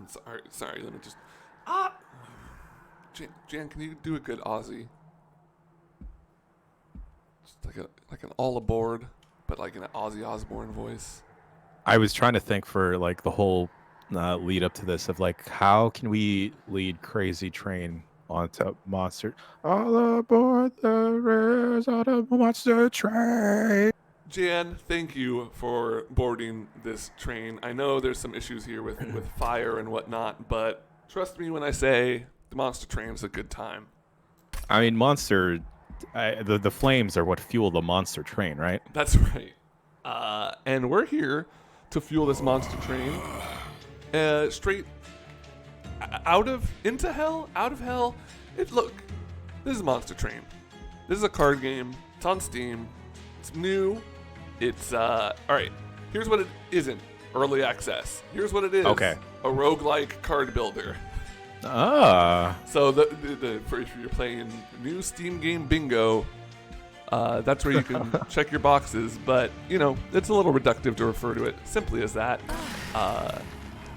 sorry. Let me just. Jan, can you do a good Aussie? Just like an all aboard, but like an Ozzy Osbourne voice. I was trying to think for like the whole lead up to this of like how can we lead Crazy Train onto Monster? All aboard the rails on a Monster Train. Jan, thank you for boarding this train. I know there's some issues here with fire and whatnot, but trust me when I say the monster train is a good time. I mean, the flames are what fuel the Monster Train, right? That's right. And we're here to fuel this monster train straight into hell, out of hell. Look, this is Monster Train. This is a card game. It's on Steam. It's new. It's all right. Here's what it isn't. Early access. Here's what it is. Okay. A roguelike card builder. So For if you're playing new Steam game bingo, that's where you can check your boxes. But it's a little reductive to refer to it simply as that.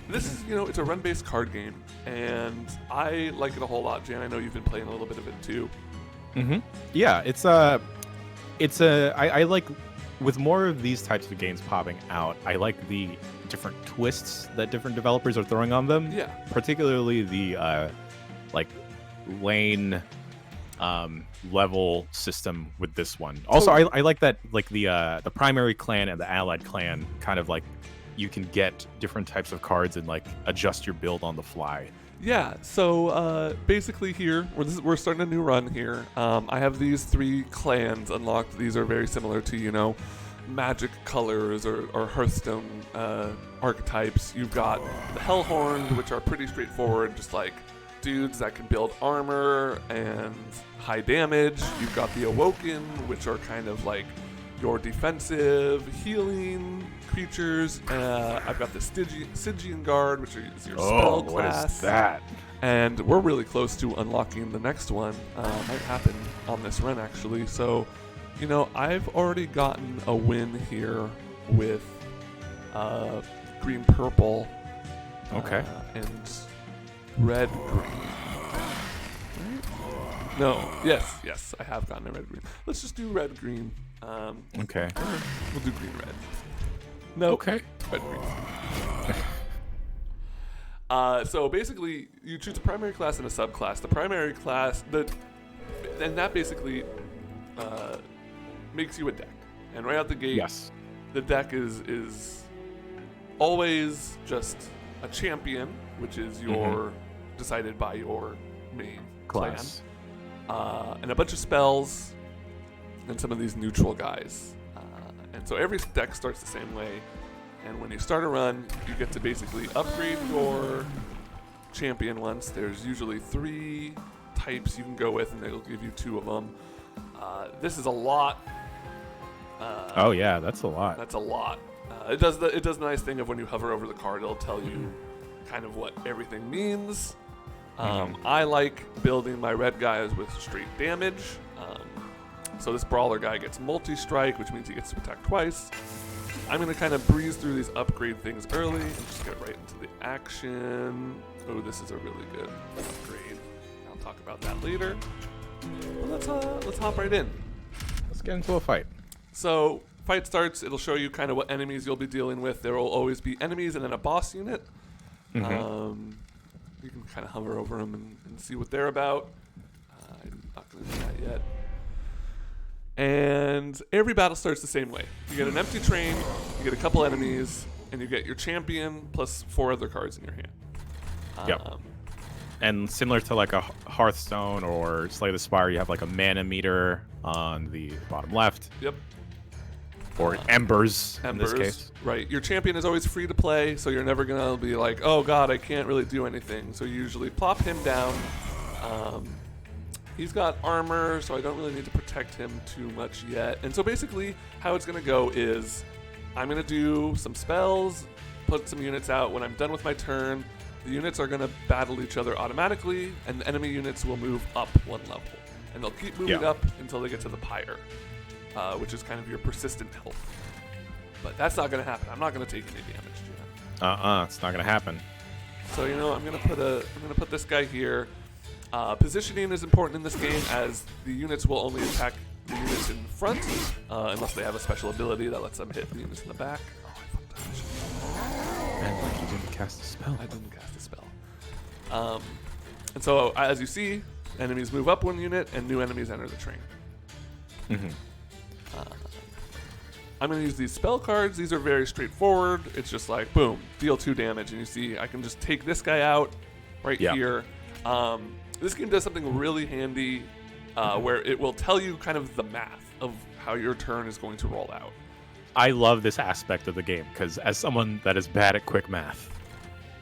This is it's a run-based card game, and I like it a whole lot. Jan, I know you've been playing a little bit of it too. Mm-hmm. Yeah, I like with more of these types of games popping out. I like the different twists that different developers are throwing on them. Yeah. Particularly the like lane level system with this one. Also, I like that like the primary clan and the allied clan kind of like you can get different types of cards and like adjust your build on the fly. Yeah, so basically here, we're starting a new run here. I have these 3 clans unlocked. These are very similar to, Magic colors or Hearthstone archetypes. You've got the Hellhorned, which are pretty straightforward, just like dudes that can build armor and high damage. You've got the Awoken, which are kind of like your defensive, healing creatures. I've got the Stygian Guard, which is your spell class. What is that? And we're really close to unlocking the next one. Might happen on this run, actually. So, I've already gotten a win here with green-purple. Okay. And red-green. Right? No. Yes, I have gotten a red-green. Let's just do red-green. Okay. We'll do green-red. No. Okay. Red-green. So basically, you choose a primary class and a subclass. The primary class, and that basically makes you a deck. And right out the gate, Yes. the deck is always just a champion, which is your decided by your main Class. clan, and a bunch of spells, and some of these neutral guys. And so every deck starts the same way. And when you start a run, you get to basically upgrade your champion once. There's usually 3 types you can go with, and they'll give you 2 of them. This is a lot. Oh yeah, that's a lot. That's a lot. It does the nice thing of when you hover over the card, it'll tell you kind of what everything means. I like building my red guys with straight damage. So this brawler guy gets multi-strike, which means he gets to attack twice. I'm going to kind of breeze through these upgrade things early and just get right into the action. Oh, this is a really good upgrade. I'll talk about that later. Well, let's hop right in. Let's get into a fight. So, fight starts. It'll show you kind of what enemies you'll be dealing with. There will always be enemies and then a boss unit. You can kind of hover over them and see what they're about. I'm not going to do that yet. And every battle starts the same way. You get an empty train, you get a couple enemies, and you get your champion plus 4 other cards in your hand. Yep. And similar to like a Hearthstone or Slay the Spire, you have like a mana meter on the bottom left. Yep. Or embers in this case. Right. Your champion is always free to play, so you're never going to be like, oh god, I can't really do anything. So you usually plop him down. He's got armor, so I don't really need to protect him too much yet. And so basically, how it's going to go is I'm going to do some spells, put some units out. When I'm done with my turn, the units are going to battle each other automatically, and the enemy units will move up 1 level. And they'll keep moving up until they get to the pyre, which is kind of your persistent health. But that's not going to happen. I'm not going to take any damage to that. It's not going to happen. So I'm gonna put this guy here. Positioning is important in this game, as the units will only attack the units in front, unless they have a special ability that lets them hit the units in the back. Oh, I fucked up. And like you didn't cast a spell. I didn't cast a spell. And so, as you see, enemies move up 1 unit, and new enemies enter the train. Mm-hmm. I'm going to use these spell cards. These are very straightforward. It's just like, boom, deal 2 damage. And you see, I can just take this guy out right here. This game does something really handy where it will tell you kind of the math of how your turn is going to roll out. I love this aspect of the game because as someone that is bad at quick math,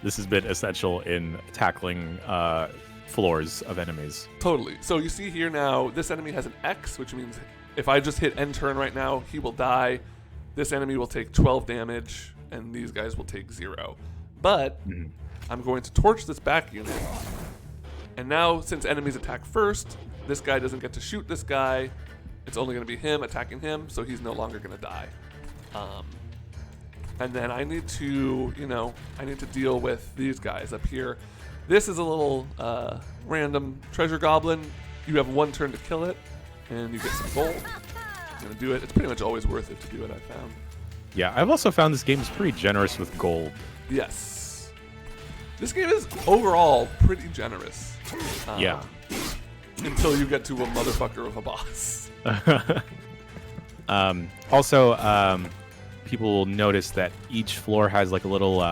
this has been essential in tackling floors of enemies. Totally. So you see here now, this enemy has an X, which means if I just hit end turn right now, he will die. This enemy will take 12 damage, and these guys will take 0. But I'm going to torch this back unit. And now, since enemies attack first, this guy doesn't get to shoot this guy. It's only going to be him attacking him, so he's no longer going to die. And then I need to, deal with these guys up here. This is a little random treasure goblin. You have 1 turn to kill it, and you get some gold. I'm going to do it. It's pretty much always worth it to do it, I found. Yeah, I've also found this game is pretty generous with gold. Yes. This game is overall pretty generous. Yeah. Until you get to a motherfucker of a boss. Also, people will notice that each floor has like a little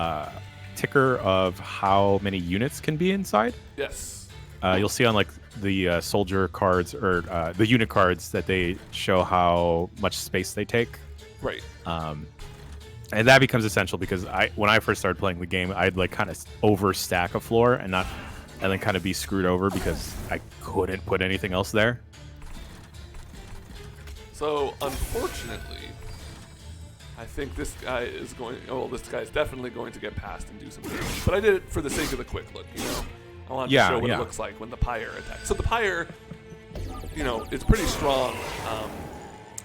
ticker of how many units can be inside. Yes. You'll see on like the soldier cards or the unit cards that they show how much space they take. Right. And that becomes essential because when I first started playing the game, I'd like kind of overstack a floor and then kind of be screwed over because I couldn't put anything else there. So unfortunately, I think this guy is this guy's definitely going to get past and do some damage. But I did it for the sake of the quick look, I wanted to show what it looks like when the pyre attacks. So the pyre, it's pretty strong.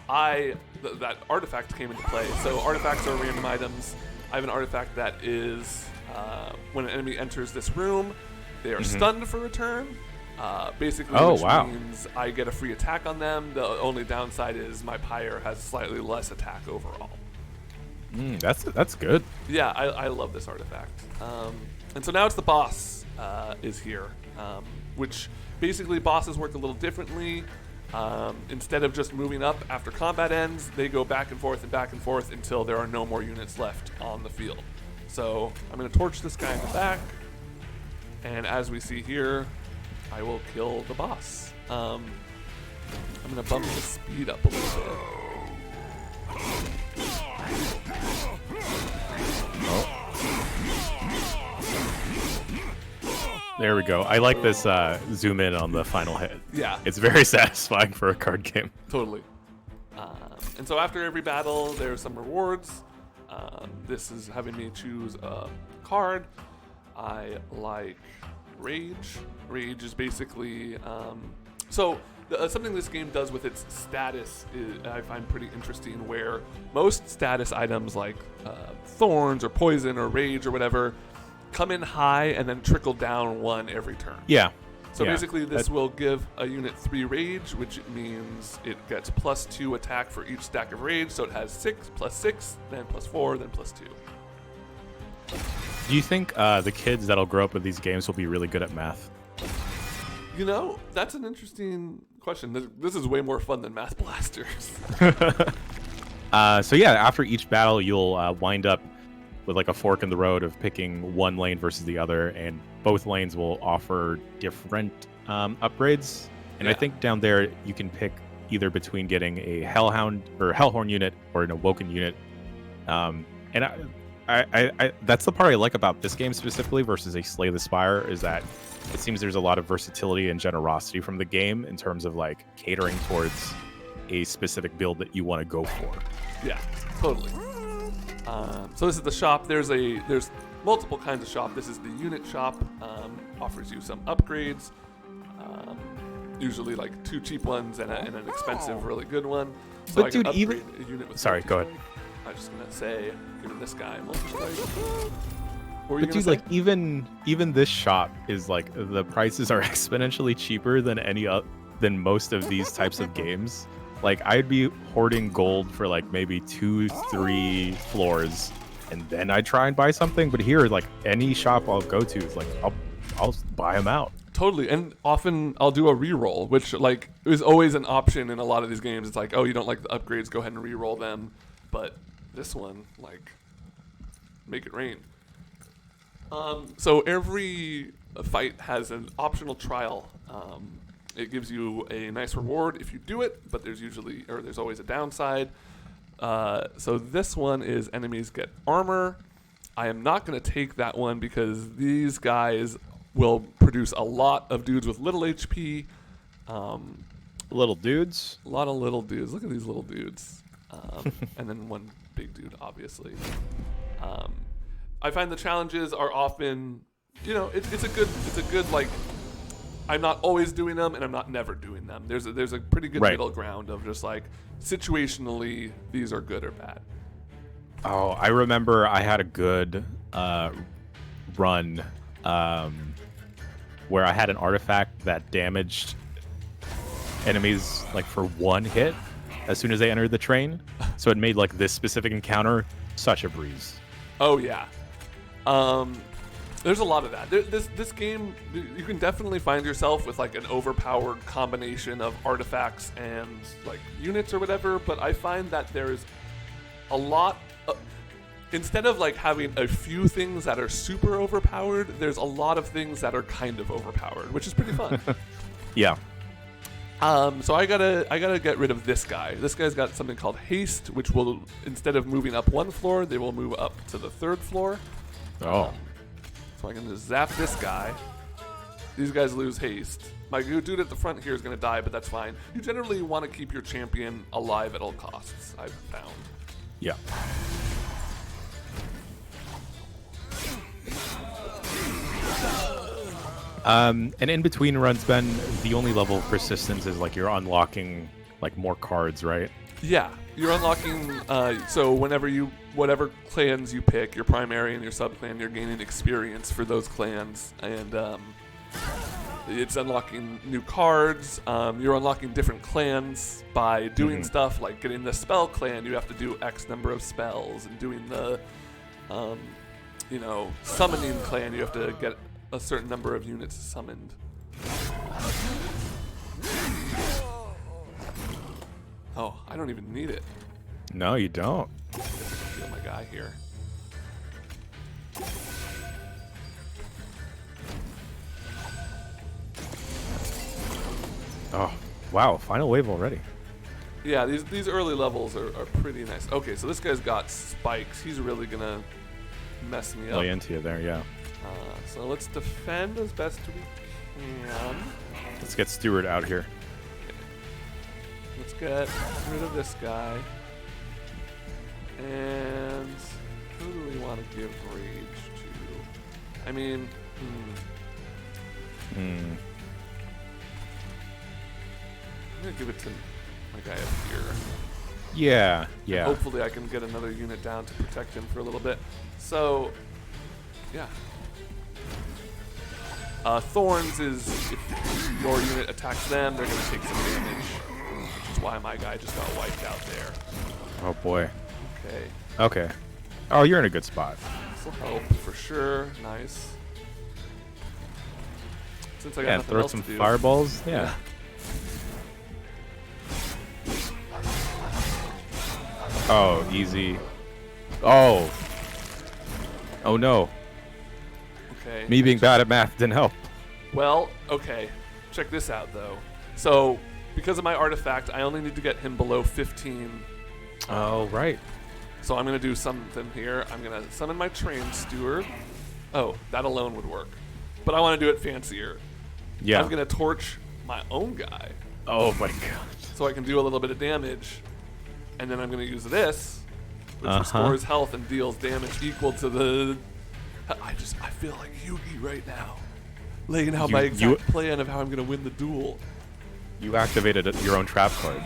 That artifact came into play. So artifacts are random items. I have an artifact that is when an enemy enters this room, they are stunned for a turn. Basically, which means I get a free attack on them. The only downside is my pyre has slightly less attack overall. That's good. Yeah, I love this artifact. And so now it's the boss is here, which basically bosses work a little differently. Instead of just moving up after combat ends, they go back and forth until there are no more units left on the field. So I'm going to torch this guy in the back, and as we see here, I will kill the boss. I'm going to bump the speed up a little bit. There we go. I like this zoom in on the final hit. Yeah. It's very satisfying for a card game. Totally. And so after every battle, there's some rewards. This is having me choose a card. I like Rage. Rage is basically... something this game does with its status is, I find pretty interesting, where most status items like Thorns or Poison or Rage or whatever come in high and then trickle down 1 every turn. Yeah. So basically this will give a unit 3 Rage, which means it gets +2 attack for each stack of Rage, so it has 6, +6, then +4, then +2. Do you think the kids that'll grow up with these games will be really good at math? That's an interesting question. This is way more fun than Math Blasters. So yeah, after each battle, you'll wind up with like a fork in the road of picking one lane versus the other, and both lanes will offer different upgrades. And I think down there you can pick either between getting a Hellhound or Hellhorn unit or an Awoken unit. And I that's the part I like about this game specifically versus a Slay the Spire, is that it seems there's a lot of versatility and generosity from the game in terms of like catering towards a specific build that you want to go for. Yeah, totally. So this is the shop. There's multiple kinds of shop. This is the unit shop. Offers you some upgrades. Usually like 2 cheap ones and an expensive, really good one. So but dude, even a unit with sorry, go ahead. I'm just gonna say, giving this guy multi-strike. What were you But gonna dude, say? like even this shop is like the prices are exponentially cheaper than than most of these types of games. Like I'd be hoarding gold for like maybe 2-3 floors, and then I try and buy something. But here, like any shop I'll go to is like I'll buy them out. Totally, and often I'll do a reroll, which like is always an option in a lot of these games. It's like, oh, you don't like the upgrades, go ahead and reroll them. But this one, like, make it rain. So every fight has an optional trial. It gives you a nice reward if you do it, but there's always a downside. So this one is enemies get armor. I am not going to take that one because these guys will produce a lot of dudes with little HP. Little dudes. A lot of little dudes. Look at these little dudes. And then one big dude, obviously. I find the challenges are often, it's a good like, I'm not always doing them and I'm not never doing them. There's a pretty good middle ground of just like, situationally, these are good or bad. Oh, I remember I had a good run where I had an artifact that damaged enemies like for one hit as soon as they entered the train. So it made like this specific encounter such a breeze. Oh yeah. There's a lot of that. This game, you can definitely find yourself with like an overpowered combination of artifacts and like units or whatever, but I find that there's a lot instead of like having a few things that are super overpowered, there's a lot of things that are kind of overpowered, which is pretty fun. Yeah. So I gotta get rid of this guy. This guy's got something called haste, which will, instead of moving up one floor, they will move up to the third floor. Oh. So I can just zap this guy. These guys lose haste. My dude at the front here is gonna die, but that's fine. You generally want to keep your champion alive at all costs, I've found. Yeah. And in between runs, Ben, the only level of persistence is like you're unlocking like more cards, right? Yeah, you're unlocking. So whatever clans you pick, your primary and your sub clan, you're gaining experience for those clans, and it's unlocking new cards. You're unlocking different clans by doing stuff like getting the spell clan. You have to do X number of spells, and doing the, summoning clan. You have to get a certain number of units summoned. Oh, I don't even need it. No, you don't. I guess I can heal my guy here. Oh, wow. Final wave already. Yeah, these early levels are pretty nice. Okay, so this guy's got spikes. He's really gonna mess me up. Lay into you there, yeah. So let's defend as best we can. Let's get Stewart out here. Let's get rid of this guy. And who do we want to give rage to? I mean, I'm gonna give it to my guy up here. Yeah, yeah. Hopefully I can get another unit down to protect him for a little bit. So, yeah. Thorns is, if your unit attacks them, they're going to take some damage, which is why my guy just got wiped out there. Oh, boy. Okay. Okay. Oh, you're in a good spot. This will help for sure. Nice. Since I got Yeah, nothing throw else some to do. fireballs. Yeah. Oh, easy. Oh. Oh, no. Okay. Me being bad at math didn't help. Well, okay. Check this out, though. So, because of my artifact, I only need to get him below 15. Oh, right. So I'm going to do something here. I'm going to summon my train steward. Oh, that alone would work. But I want to do it fancier. Yeah. I'm going to torch my own guy Oh, my God. so I can do a little bit of damage. And then I'm going to use this, which restores health and deals damage equal to the... I feel like Yugi right now. Laying out my exact plan of how I'm going to win the duel. You activated your own trap card.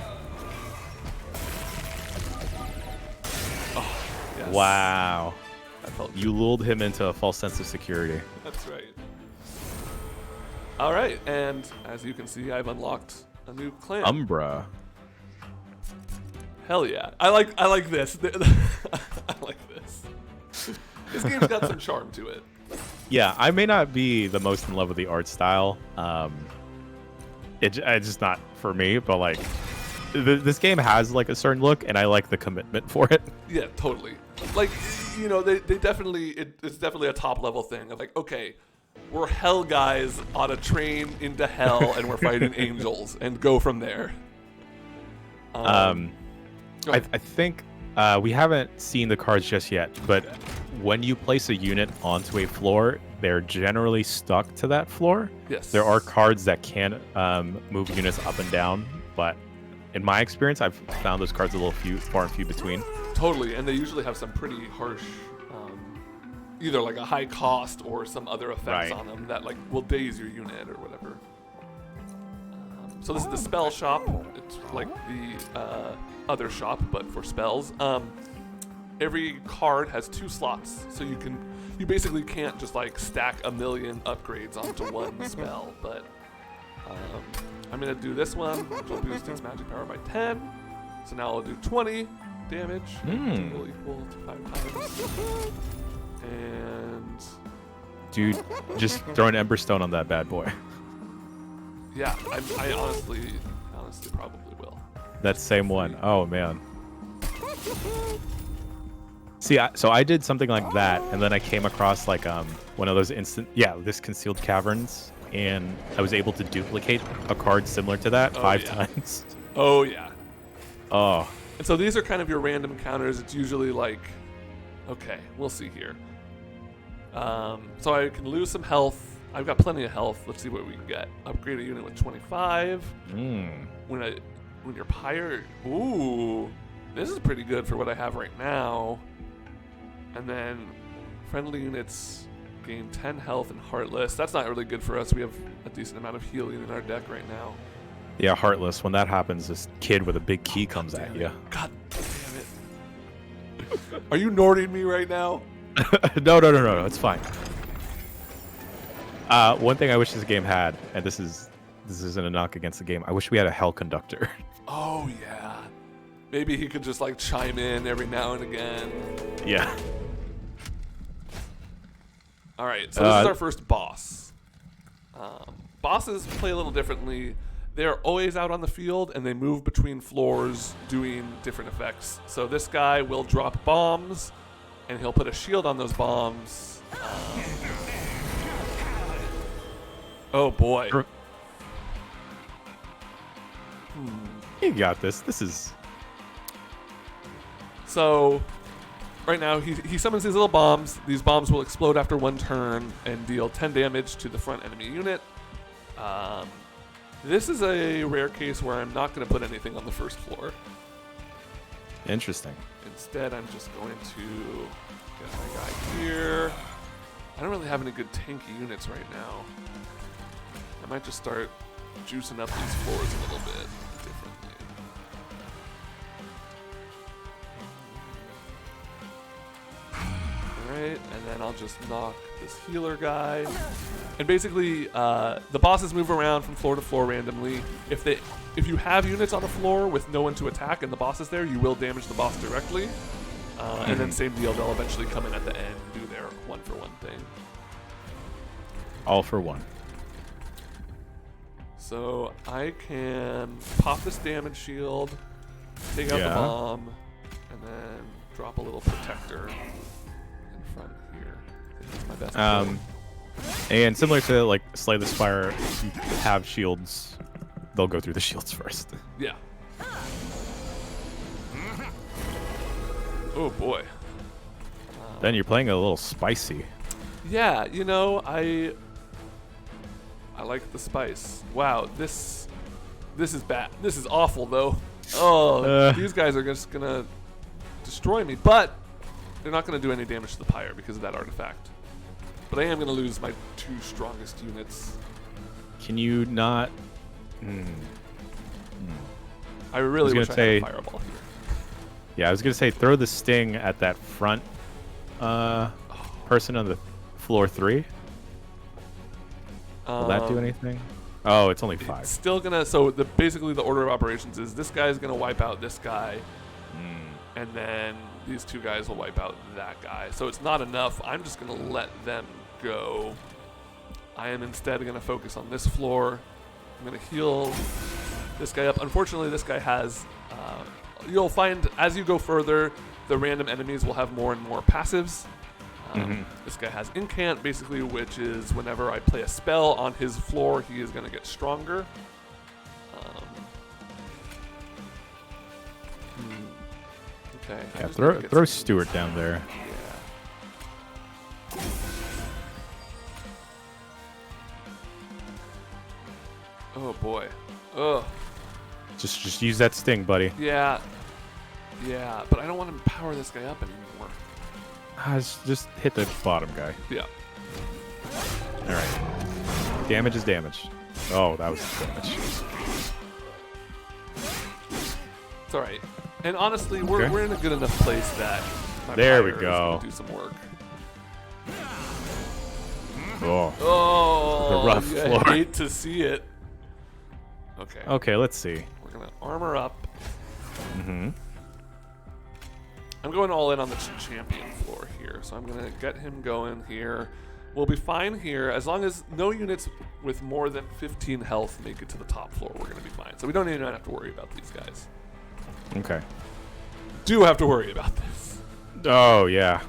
Yes. Wow. That Hulk. You lulled him into a false sense of security. That's right. All right, and as you can see, I've unlocked a new clan. Umbra. Hell yeah! I like this. I like this. This game's got some charm to it. Yeah, I may not be the most in love with the art style. It's just not for me. But like, this game has like a certain look, and I like the commitment for it. Yeah, totally. Like, you know, they definitely it's definitely a top level thing of like, okay, we're hell guys on a train into hell, and we're fighting angels, and go from there. I think we haven't seen the cards just yet, but when you place a unit onto a floor, they're generally stuck to that floor. Yes. There are cards that can move units up and down, but in my experience, I've found those cards a little far and few between. Totally, and they usually have some pretty harsh, either like a high cost or some other effects on them that like will daze your unit or whatever. So this is the spell shop. It's like the other shop, but for spells. Every card has 2 slots, so you basically can't just like stack a million upgrades onto one spell. But I'm gonna do this one, which will boost its magic power by 10. So now I'll do 20 damage, which will equal to 5 times. And Dude, just throw an Emberstone on that bad boy. yeah, I honestly probably will. That same one. Oh man. See, so I did something like that, and then I came across like one of those this concealed caverns, and I was able to duplicate a card similar to that 5 times. Oh yeah. Oh. And so these are kind of your random counters. It's usually like, okay, we'll see here. So I can lose some health. I've got plenty of health. Let's see what we can get. Upgrade a unit with 25. When you're pyre, ooh, this is pretty good for what I have right now. And then friendly units gain 10 health and Heartless. That's not really good for us. We have a decent amount of healing in our deck right now. Yeah, Heartless. When that happens, this kid with a big key comes at you. God damn it. Are you Nording me right now? No. It's fine. One thing I wish this game had, and this isn't a knock against the game, I wish we had a Hell Conductor. Oh, yeah. Maybe he could just like chime in every now and again. Yeah. All right, so this is our first boss. Bosses play a little differently. They're always out on the field, and they move between floors doing different effects. So this guy will drop bombs, and he'll put a shield on those bombs. Oh, boy. You got this. This is... So, right now, he summons these little bombs. These bombs will explode after 1 turn and deal 10 damage to the front enemy unit. This is a rare case where I'm not going to put anything on the first floor. Interesting. Instead, I'm just going to get my guy here. I don't really have any good tanky units right now. I might just start juicing up these floors a little bit differently. Alright, and then I'll just knock this healer guy. And basically, the bosses move around from floor to floor randomly. If you have units on a floor with no one to attack and the boss is there, you will damage the boss directly. And then same deal, they'll eventually come in at the end and do their 1-for-1 thing. All for one. So I can pop this damage shield, take out the bomb, and then drop a little protector in front here. I think that's my best play. And similar to like Slay the Spire, if you have shields, they'll go through the shields first. Yeah. Oh boy. Then you're playing a little spicy. Yeah, you know, I like the spice. Wow, this is bad. This is awful though. Oh, these guys are just gonna destroy me, but they're not gonna do any damage to the pyre because of that artifact. But I am gonna lose my 2 strongest units. Can you not? I really wish I had a say- fireball here. Yeah, I was gonna say throw the sting at that front person on the floor 3? Will that do anything? Oh, it's only 5. It's still gonna. So basically the order of operations is this guy is gonna wipe out this guy, and then these 2 guys will wipe out that guy. So it's not enough. I'm just gonna let them go. I am instead gonna focus on this floor. I'm gonna heal this guy up. Unfortunately, this guy has. You'll find as you go further, the random enemies will have more and more passives. This guy has incant, basically, which is whenever I play a spell on his floor, he is going to get stronger. Okay. Yeah, throw Stuart down there. Yeah. Oh boy. Ugh. Just use that sting, buddy. Yeah. Yeah, but I don't want to power this guy up anymore. Just hit the bottom guy. Yeah. All right. Damage is damage. Oh, that was damage. It's all right. And honestly, we're in a good enough place that my there we pyre go. is gonna do some work. Oh, the rough floor. I hate to see it. Okay. Okay, let's see. We're gonna armor up. Mm-hmm. I'm going all in on the champion floor here, so I'm gonna get him going here. We'll be fine here as long as no units with more than 15 health make it to the top floor. We're gonna be fine, so we don't even have to worry about these guys. Okay. Do have to worry about this. Oh yeah,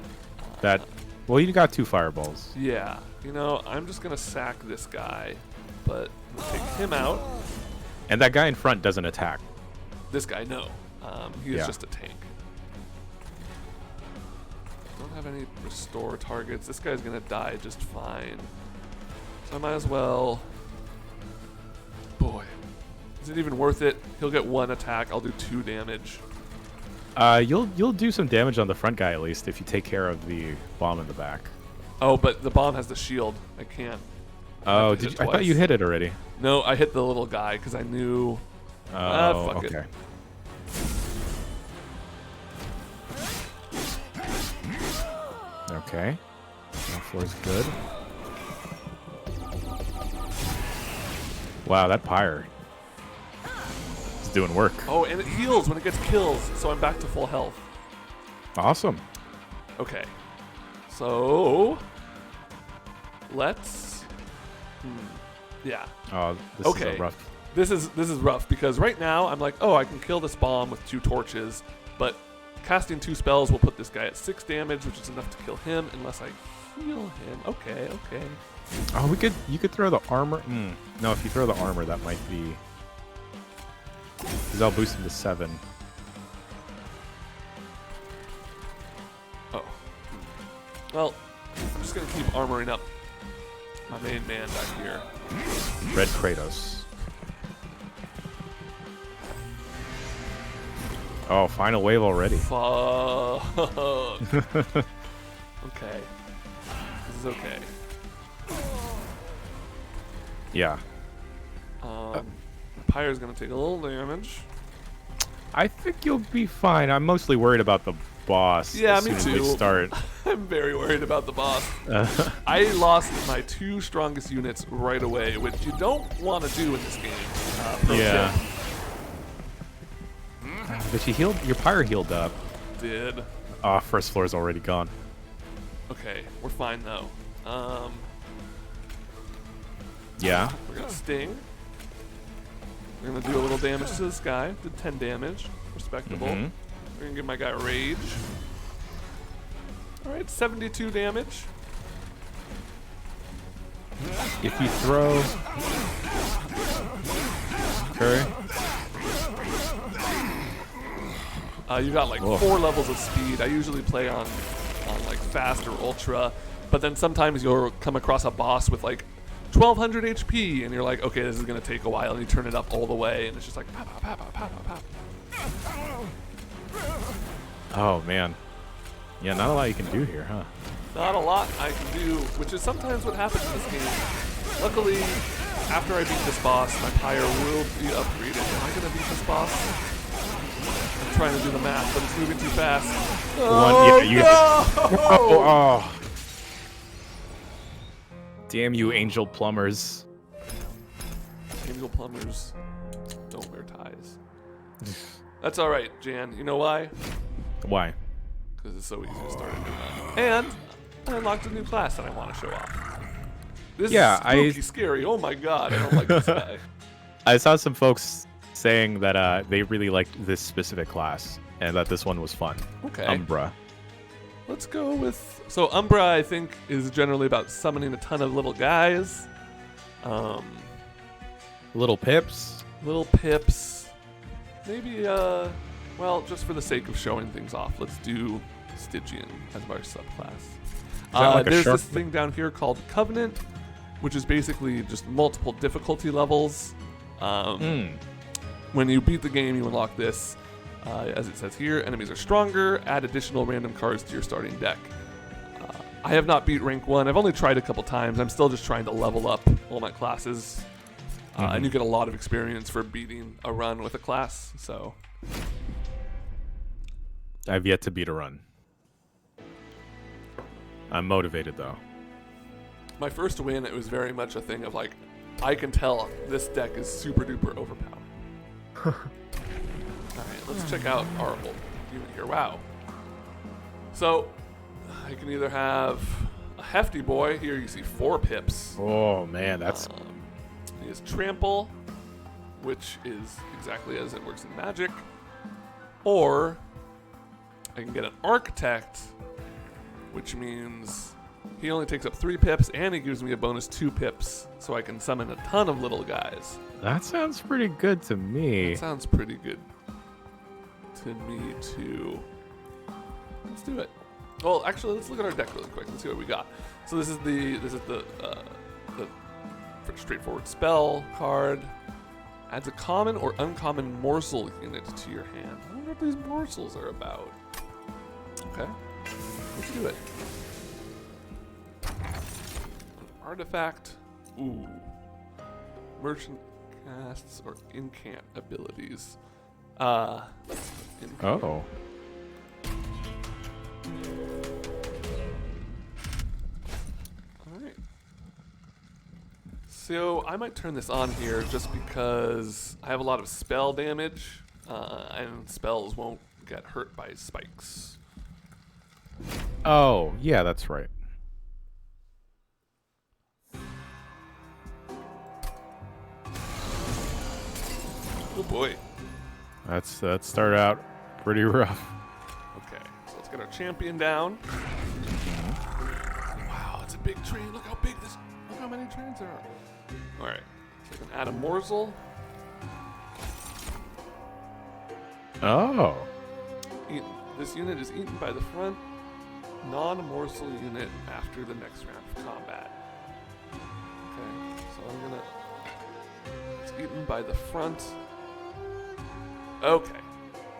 that. Well, you got 2 fireballs. Yeah, you know, I'm just gonna sack this guy, but take him out. And that guy in front doesn't attack. This guy, no. He is just a tank. Don't have any restore targets. This guy's gonna die just fine. So I might as well. Boy, is it even worth it? He'll get 1 attack. I'll do 2 damage. You'll do some damage on the front guy at least if you take care of the bomb in the back. Oh, but the bomb has the shield. I can't. Oh, did you? I thought you hit it already. No, I hit the little guy because I knew. Oh, fuck okay. it. Okay. That floor's good. Wow, that pyre is doing work. Oh, and it heals when it gets kills, so I'm back to full health. Awesome. Okay. So let's. Yeah. Oh, this Okay. is a rough. This is rough because right now I'm like, oh, I can kill this bomb with 2 torches, but casting 2 spells will put this guy at 6 damage, which is enough to kill him unless I heal him. Okay. Oh, you could throw the armor. No, if you throw the armor, that might be. Because I'll boost him to 7. Oh. Well, I'm just gonna keep armoring up my main man back here. Red Kratos. Oh, final wave already. Fuck. Okay. This is okay. Yeah. Pyre's gonna take a little damage. I think you'll be fine. I'm mostly worried about the boss. Yeah, as me soon as too. they start. I'm very worried about the boss. I lost my 2 strongest units right away, which you don't want to do in this game. Yeah. But your pyre healed up. Did. Oh, first floor's already gone. Okay, we're fine though. Yeah. We're gonna sting. We're gonna do a little damage to this guy. Did 10 damage. Respectable. Mhm. We're gonna give my guy a rage. Alright, 72 damage. If you throw. Okay. You got like 4 levels of speed. I usually play on like fast or ultra, but then sometimes you'll come across a boss with like 1200 HP, and you're like, okay, this is gonna take a while, and you turn it up all the way, and it's just like pow, pow, pow, pow, pow, pow. Oh man. Yeah, not a lot you can do here, huh? Not a lot I can do, which is sometimes what happens in this game. Luckily, after I beat this boss, my pyre will be upgraded. Am I gonna beat this boss? I'm trying to do the math, but it's moving too fast. Oh, no! Damn you, angel plumbers. Angel plumbers don't wear ties. That's all right, Jan. You know why? Why? Because it's so easy to start a new run. And I unlocked a new class that I want to show off. This Yeah, is spooky, scary. Oh my god, I don't like this guy. I saw some folks saying that they really liked this specific class and that this one was fun. Okay. Umbra. Let's go with... So Umbra, I think, is generally about summoning a ton of little guys. Little pips. Little pips. Maybe, well, just for the sake of showing things off, let's do Stygian as our subclass. Like a there's shark? this thing down here called Covenant, which is basically just multiple difficulty levels. When you beat the game, you unlock this. As it says here, enemies are stronger. Add additional random cards to your starting deck. I have not beat rank 1. I've only tried a couple times. I'm still just trying to level up all my classes. And you get a lot of experience for beating a run with a class. So I've yet to beat a run. I'm motivated though. my first win, it was very much a thing of like, I can tell this deck is super duper overpowered. Alright, let's check out our old unit here. Wow. So, I can either have a hefty boy. Here you see 4 pips. Oh man, that's He has Trample, which is exactly as it works in Magic. Or, I can get an Architect, which means he only takes up 3 pips, and he gives me a bonus 2 pips, so I can summon a ton of little guys. that sounds pretty good to me. That sounds pretty good to me, too. Let's do it. Well, actually, let's look at our deck really quick and see what we got. So this is the straightforward spell card. Adds a common or uncommon morsel unit to your hand. I wonder what these morsels are about. Okay, let's do it. An artifact. Ooh. Merchant casts or incant abilities. Incant. Oh. Alright. So I might turn this on here just because I have a lot of spell damage, and spells won't get hurt by spikes. Oh, yeah, that's right. Oh boy. That started out pretty rough. Okay, so let's get our champion down. Wow, it's a big train. Look how big this. Look how many trains there are. All right, so I can add a morsel. Oh. This unit is eaten by the front non-morsel unit after the next round of combat. Okay, so I'm gonna. It's eaten by the front. Okay,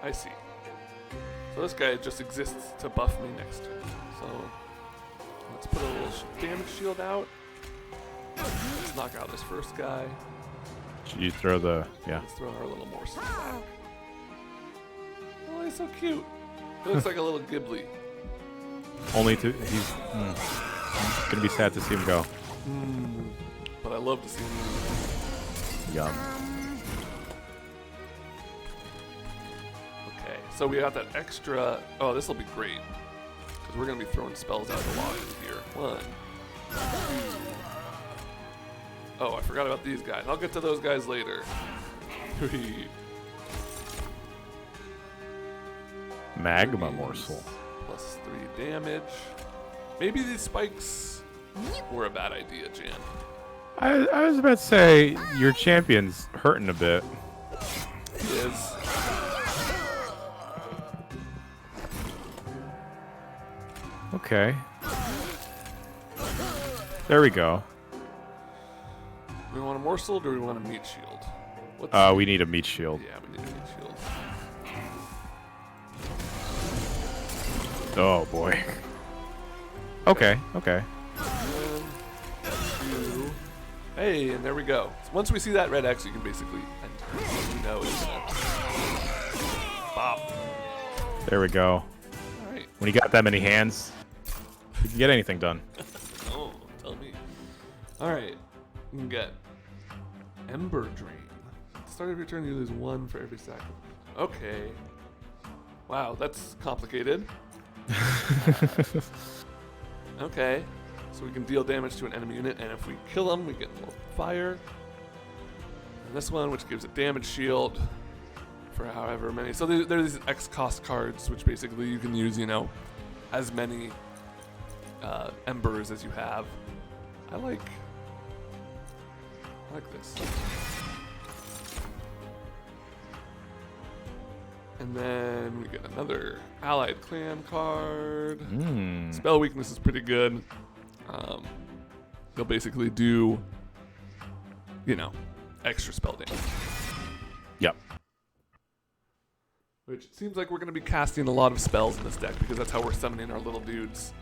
I see. So this guy just exists to buff me next turn. So let's put a little damage shield out. Let's knock out this first guy. Should you throw the Let's throw our little morsel back. Oh, he's so cute. He looks like a little Ghibli. Only to he's gonna be sad to see him go. But I love to see him. Yum. Okay, so we got that extra. Oh, this will be great. Because we're going to be throwing spells out a lot here. 1, 2. Oh, I forgot about these guys. I'll get to those guys later. 3. Magma morsel. Plus 3 damage. Maybe these spikes were a bad idea, Jan. I was about to say your champion's hurting a bit. He is. Okay. There we go. Do we want a morsel or do we want a meat shield? What's We need a meat shield. Yeah, we need a meat shield. Oh boy. Okay, okay. 1, 2. Hey, and there we go. So once we see that red X, you can basically enter. You know it's gonna bop. There we go. All right. When you got that many hands, you can get anything done. Oh, tell me. Alright. You can get Ember Drain. At the start of your turn, you lose 1 for every second. Okay. Wow, that's complicated. Okay. So we can deal damage to an enemy unit, and if we kill them, we get more fire. And this one, which gives a damage shield for however many. So there's these X cost cards, which basically you can use, you know, as many embers as you have. I like this. And then we get another Allied Clan card. Spell weakness is pretty good. They'll basically do, you know, extra spell damage. Yep. Which seems like we're going to be casting a lot of spells in this deck because that's how we're summoning our little dudes.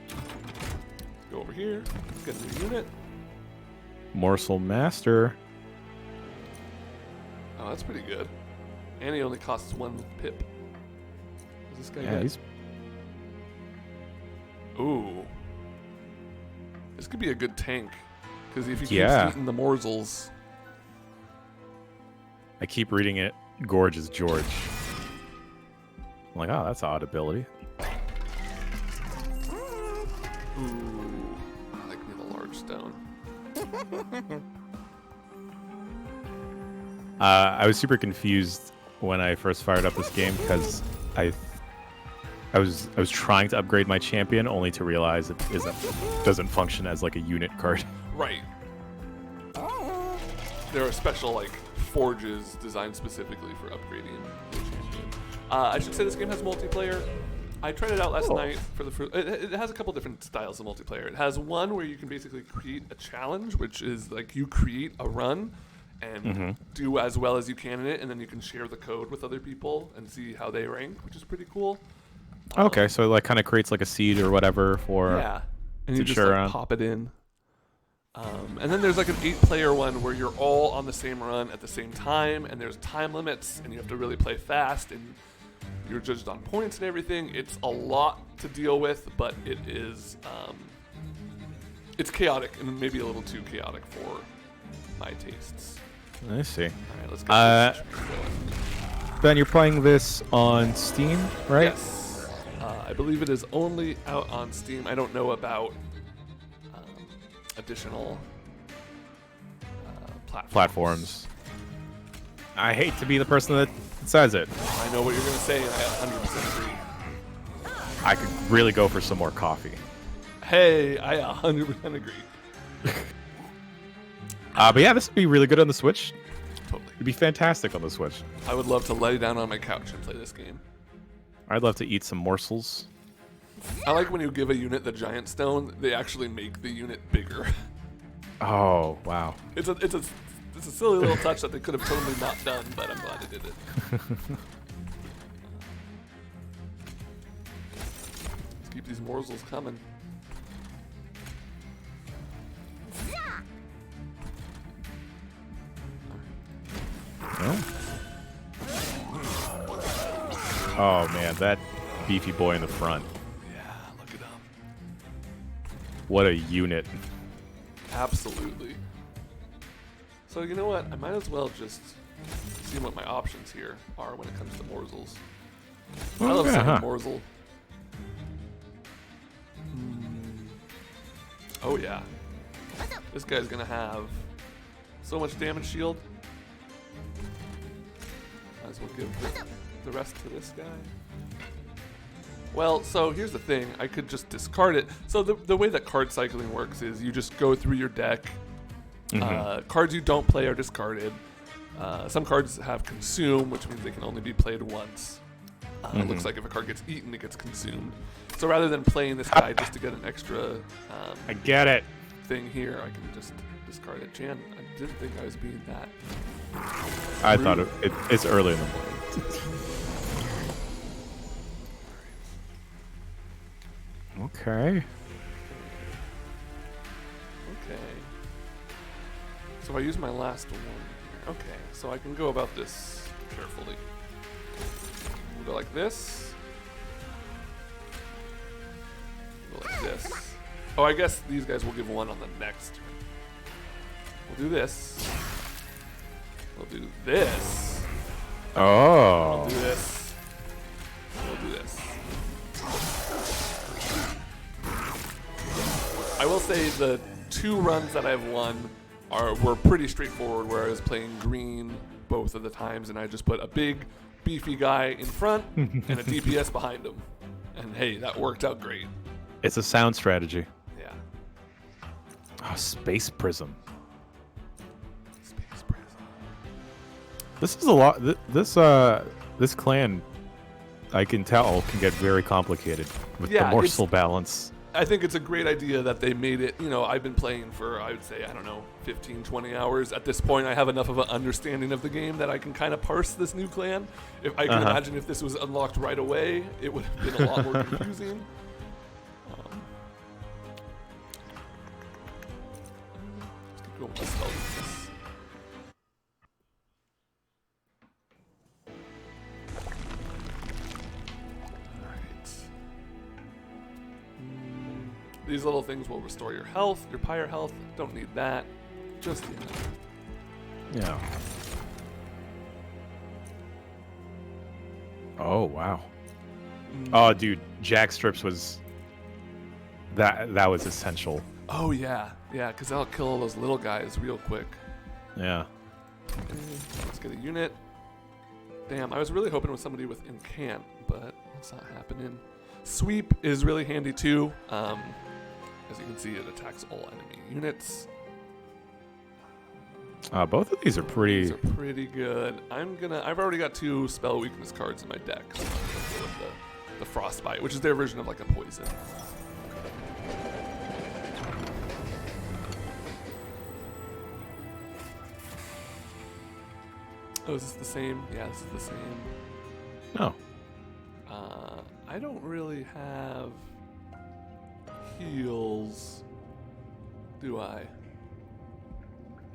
Let's go over here. Let's get a new unit. Morsel Master. Oh, that's pretty good. And he only costs 1 pip. What's this guy Yeah, get? he's Ooh. This could be a good tank. Because if he keeps eating the morsels. I keep reading it. Gorge is George. I'm like, oh, that's an odd ability. Ooh. I like me the large stone. I was super confused when I first fired up this game because I was trying to upgrade my champion only to realize it doesn't function as like a unit card. Right. There are special like forges designed specifically for upgrading your champion. I should say this game has multiplayer. I tried it out last night for the first. It has a couple different styles of multiplayer. It has one where you can basically create a challenge, which is like you create a run and do as well as you can in it, and then you can share the code with other people and see how they rank, which is pretty cool. Okay, so it like kind of creates like a seed or whatever for and you to just share like, around. pop it in. And then there's like an 8-player one where you're all on the same run at the same time, and there's time limits, and you have to really play fast, and you're judged on points and everything. It's a lot to deal with, but it is it's chaotic and maybe a little too chaotic for my tastes. I see. All right, let's get this going. Ben, you're playing this on Steam, right? Yes. I believe it is only out on Steam. I don't know about additional Platforms. I hate to be the person that says it. I know what you're going to say, and I 100% agree. I could really go for some more coffee. Hey, I 100% agree. But yeah, this would be really good on the Switch. Totally. It'd be fantastic on the Switch. I would love to lay down on my couch and play this game. I'd love to eat some morsels. I like when you give a unit the giant stone, they actually make the unit bigger. Oh, wow. It's a silly little touch that they could have totally not done, but I'm glad they did it. Let's keep these morsels coming. Oh man, that beefy boy in the front. Yeah, look at him. What a unit. Absolutely. So you know what? I might as well just see what my options here are when it comes to morsels. I love second morsel. Oh yeah. This guy's gonna have so much damage shield. Might as well give the rest to this guy. Well, so here's the thing. I could just discard it. So the way that card cycling works is you just go through your deck. Cards you don't play are discarded. Some cards have consume, which means they can only be played once. It looks like if a card gets eaten, it gets consumed. So rather than playing this guy just to get an extra I get it. thing here, I can just discard it. Jan, I didn't think I was being that. I thought it's early in the morning. Okay. Okay. So I use my last one here. Okay, so I can go about this carefully. We'll go like this. Go like this. Oh, I guess these guys will give one on the next turn. We'll do this. We'll do this. Oh. We'll do this. We'll do this. I will say the 2 runs that I've won were pretty straightforward, where I was playing green both of the times, and I just put a big, beefy guy in front and a DPS behind him. And hey, that worked out great. It's a sound strategy. Yeah. Oh, Space Prism. Space Prism. This is a lot. This clan, I can tell, can get very complicated with the morsel balance. I think it's a great idea that they made it. You know, I've been playing for, I would say, I don't know, 15, 20 hours. At this point, I have enough of an understanding of the game that I can kind of parse this new clan. If I can imagine if this was unlocked right away, it would have been a lot more confusing. Let's keep going with the spell. These little things will restore your health, your pyre health. Don't need that. Just Yeah. Oh wow. Oh dude, Jack Strips was that was essential. Oh yeah, yeah, because that'll kill all those little guys real quick. Yeah. Okay, let's get a unit. Damn, I was really hoping with somebody with incant, but that's not happening. Sweep is really handy too. As you can see, it attacks all enemy units. Both of these are pretty. These are pretty good. I've already got 2 spell weakness cards in my deck. So I'm gonna go with the Frostbite, which is their version of like a poison. Oh, is this the same? Yeah, this is the same. Oh. I don't really have heals, do I?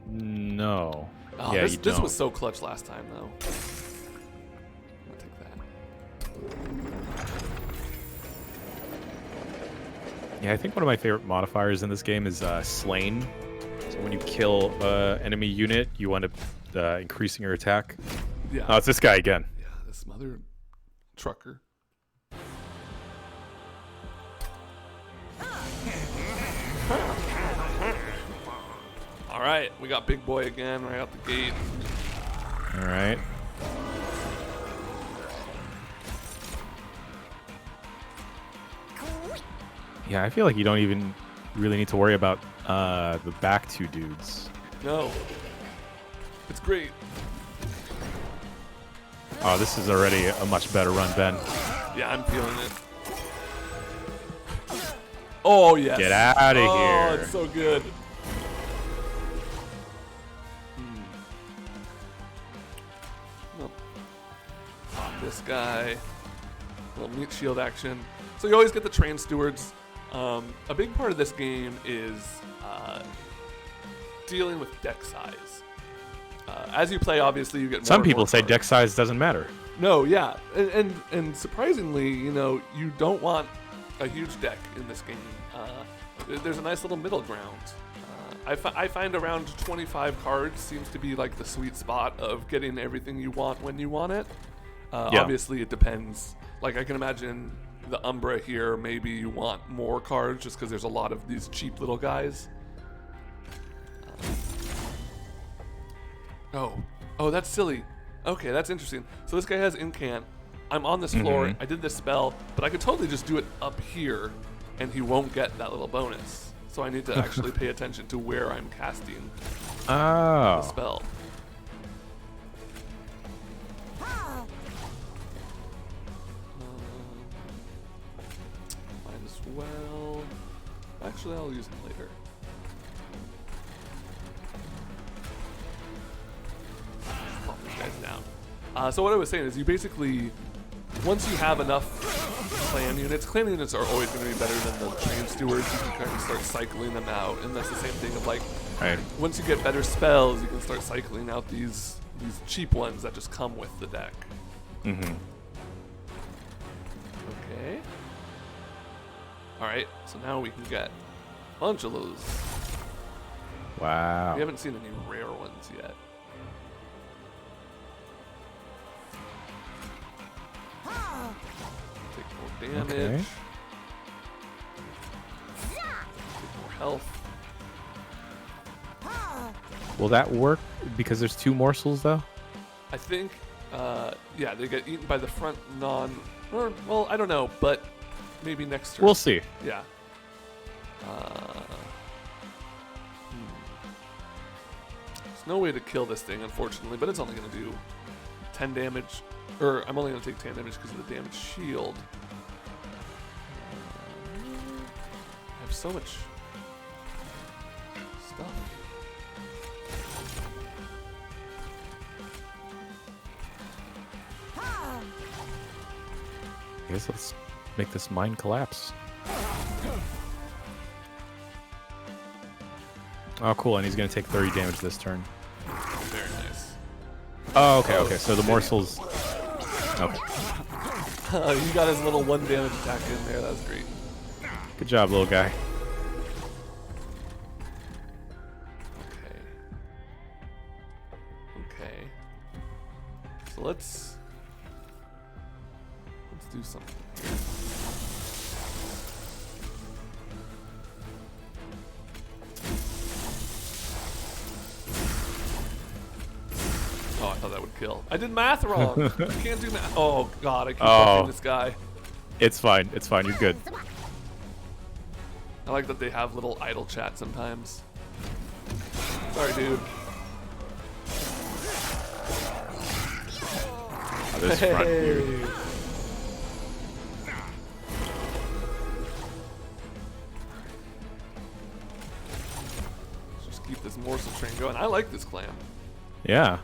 No. Oh, Yeah, this was so clutch last time, though. I'm gonna take that. Yeah, I think one of my favorite modifiers in this game is Slain. So when you kill enemy unit, you end up increasing your attack. Yeah. Oh, it's this guy again. Yeah, this mother trucker. All right, we got big boy again right out the gate. All right. Yeah, I feel like you don't even really need to worry about the back 2 dudes. No, it's great. Oh, this is already a much better run, Ben. Yeah, I'm feeling it. Oh yes. Get out of Oh, here. it's so good. Well, pop this guy. Little meat shield action. So you always get the train stewards. A big part of this game is dealing with deck size. As you play, obviously, you get more Some and people more say cards. deck size doesn't matter. No, yeah, and surprisingly, you know, you don't want a huge deck in this game. There's a nice little middle ground. I find around 25 cards seems to be like the sweet spot of getting everything you want when you want it. Yeah. Obviously, it depends. Like, I can imagine the Umbra here, maybe you want more cards just because there's a lot of these cheap little guys. Oh, that's silly. Okay, that's interesting. So this guy has incant. I'm on this floor. I did this spell, but I could totally just do it up here, and he won't get that little bonus. So I need to actually pay attention to where I'm casting the Oh. spell. Might as well. Actually, I'll use him later. Pop these guys down. So what I was saying is, you basically, once you have enough clan units are always going to be better than the train stewards. You can kind of start cycling them out, and that's the same thing of like, Right. once you get better spells, you can start cycling out these cheap ones that just come with the deck. Mm-hmm. Okay. All right. So now we can get bunch of those. Wow. We haven't seen any rare ones yet. Take more damage. Okay. Take more health. Will that work because there's 2 morsels though? I think, yeah, they get eaten by the front or, well, I don't know, but maybe next turn. We'll see. Yeah. There's no way to kill this thing, unfortunately, but it's only going to do 10 damage. Or I'm only going to take 10 damage because of the damage shield. I have so much stuff. I guess let's make this mine collapse. Oh, cool. And he's going to take 30 damage this turn. Very nice. Oh, okay, okay. So the morsels... Okay. You got his little 1 damage attack in there. That was great. Good job, little guy. Okay. Okay. So let's do something. Oh, I thought that would kill. I did math wrong. I can't do math. Oh god, I keep buffing this guy. It's fine. It's fine. You're good. I like that they have little idle chat sometimes. Sorry, dude. Oh, this front here. Let's just keep this morsel train going. I like this clan. Yeah.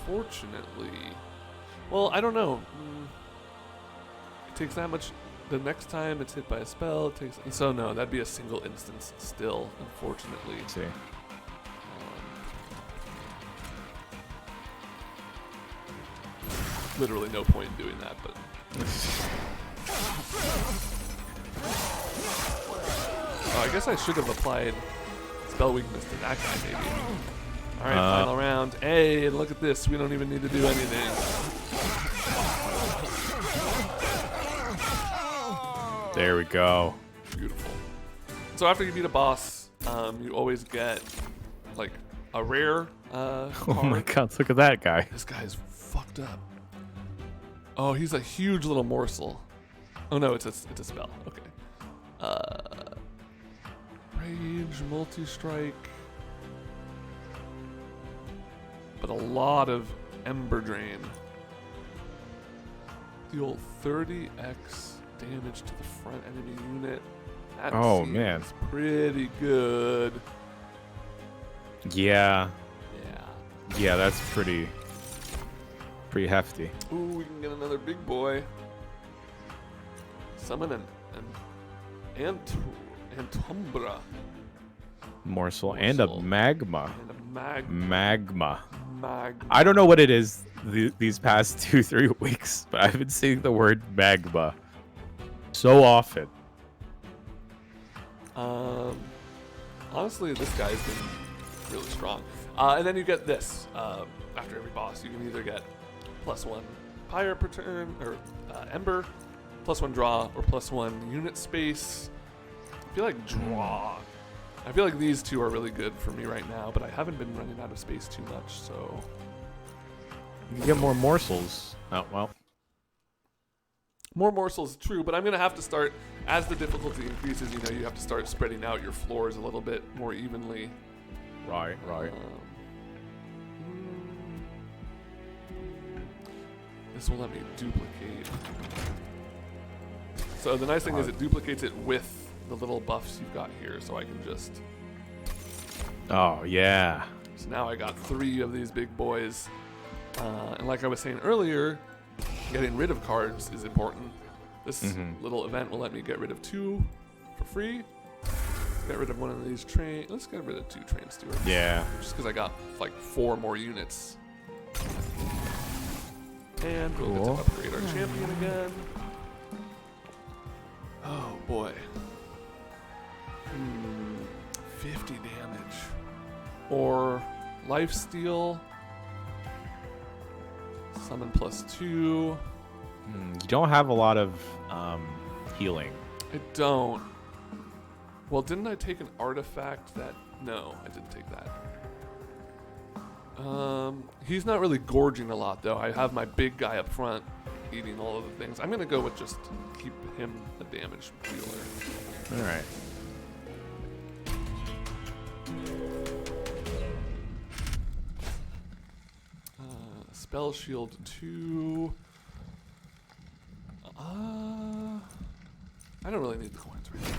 Fortunately, well, I don't know. It takes that much. The next time it's hit by a spell, it takes. So no, that'd be a single instance still. Unfortunately. Let's see. Literally no point in doing that, but. Oh, I guess I should have applied spell weakness to that guy, maybe. All right, final round. Hey, look at this. We don't even need to do anything. There we go. Beautiful. So after you beat a boss, you always get like a rare Oh card. my god, look at that guy. This guy's fucked up. Oh, he's a huge little morsel. Oh no, it's a spell. Okay. Rage, multi-strike. But a lot of Ember Drain. The old 30x damage to the front enemy unit. That Oh, seems man. pretty good. Yeah. Yeah. Yeah, that's pretty hefty. Ooh, we can get another big boy. Summon an Antumbra. Morsel and a magma. And a Magma. mag. I don't know what it is these past 2-3 weeks, but I've been seeing the word magma so often. Honestly, this guy's been really strong. And then you get this. After every boss, you can either get +1 pyre per turn, or Ember, +1 draw, or +1 unit space. I feel like draw. I feel like these two are really good for me right now, but I haven't been running out of space too much, so... You can get more morsels. Oh, well. More morsels, true, but I'm going to have to start, as the difficulty increases, you know, you have to start spreading out your floors a little bit more evenly. Right. This will let me duplicate. So the nice thing is it duplicates it with the little buffs you've got here, so I can just... Oh, yeah. So now I got 3 of these big boys. And like I was saying earlier, getting rid of cards is important. This little event will let me get rid of 2 for free. Get rid of 1 of these train. Let's get rid of 2 train stewards. Yeah. Just because I got like 4 more units. And we'll Cool. get to upgrade our champion again. Oh boy. 50 damage. Or lifesteal. Summon +2. You don't have a lot of healing. I don't. Well, didn't I take an artifact that... No, I didn't take that. He's not really gorging a lot, though. I have my big guy up front eating all of the things. I'm going to go with just keep him a damage dealer. All right. Spell shield 2. I don't really need the coins right now.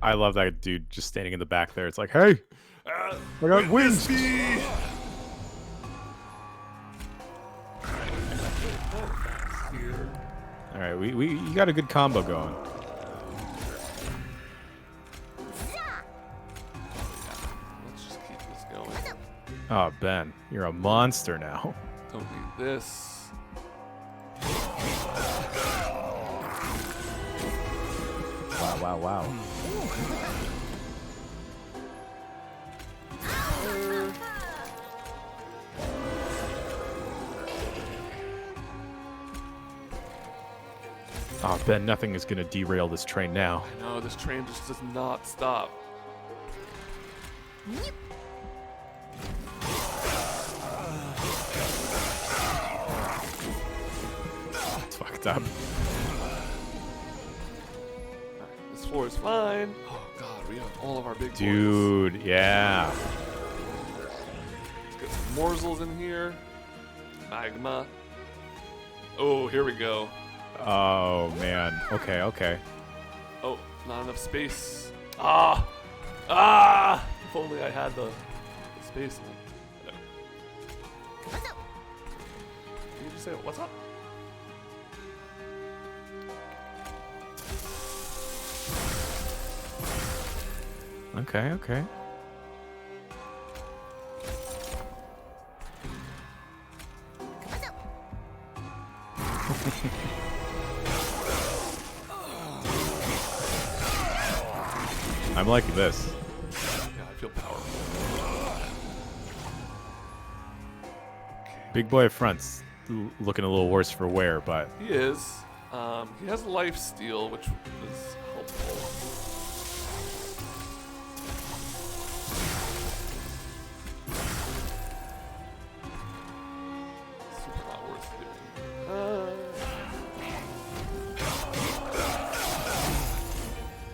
I love that dude just standing in the back there. It's like, hey, I got wings. All right, you got a good combo going. Let's just keep this going. Oh, Ben, you're a monster now. Don't need this. Wow. Oh, Ben, nothing is going to derail this train now. I know, this train just does not stop. It's fucked up. This floor is fine. Oh god, we have all of our big boys. Dude, yeah. Let's get some morsels in here. Magma. Oh, here we go. Oh, man. Okay. Oh, not enough space. Ah! If only I had the space. Can you just say, what's up? Okay. I'm liking this. Yeah, I feel powerful. Big boy up front's looking a little worse for wear, but He is. He has life steal, which is helpful. Super not worth doing.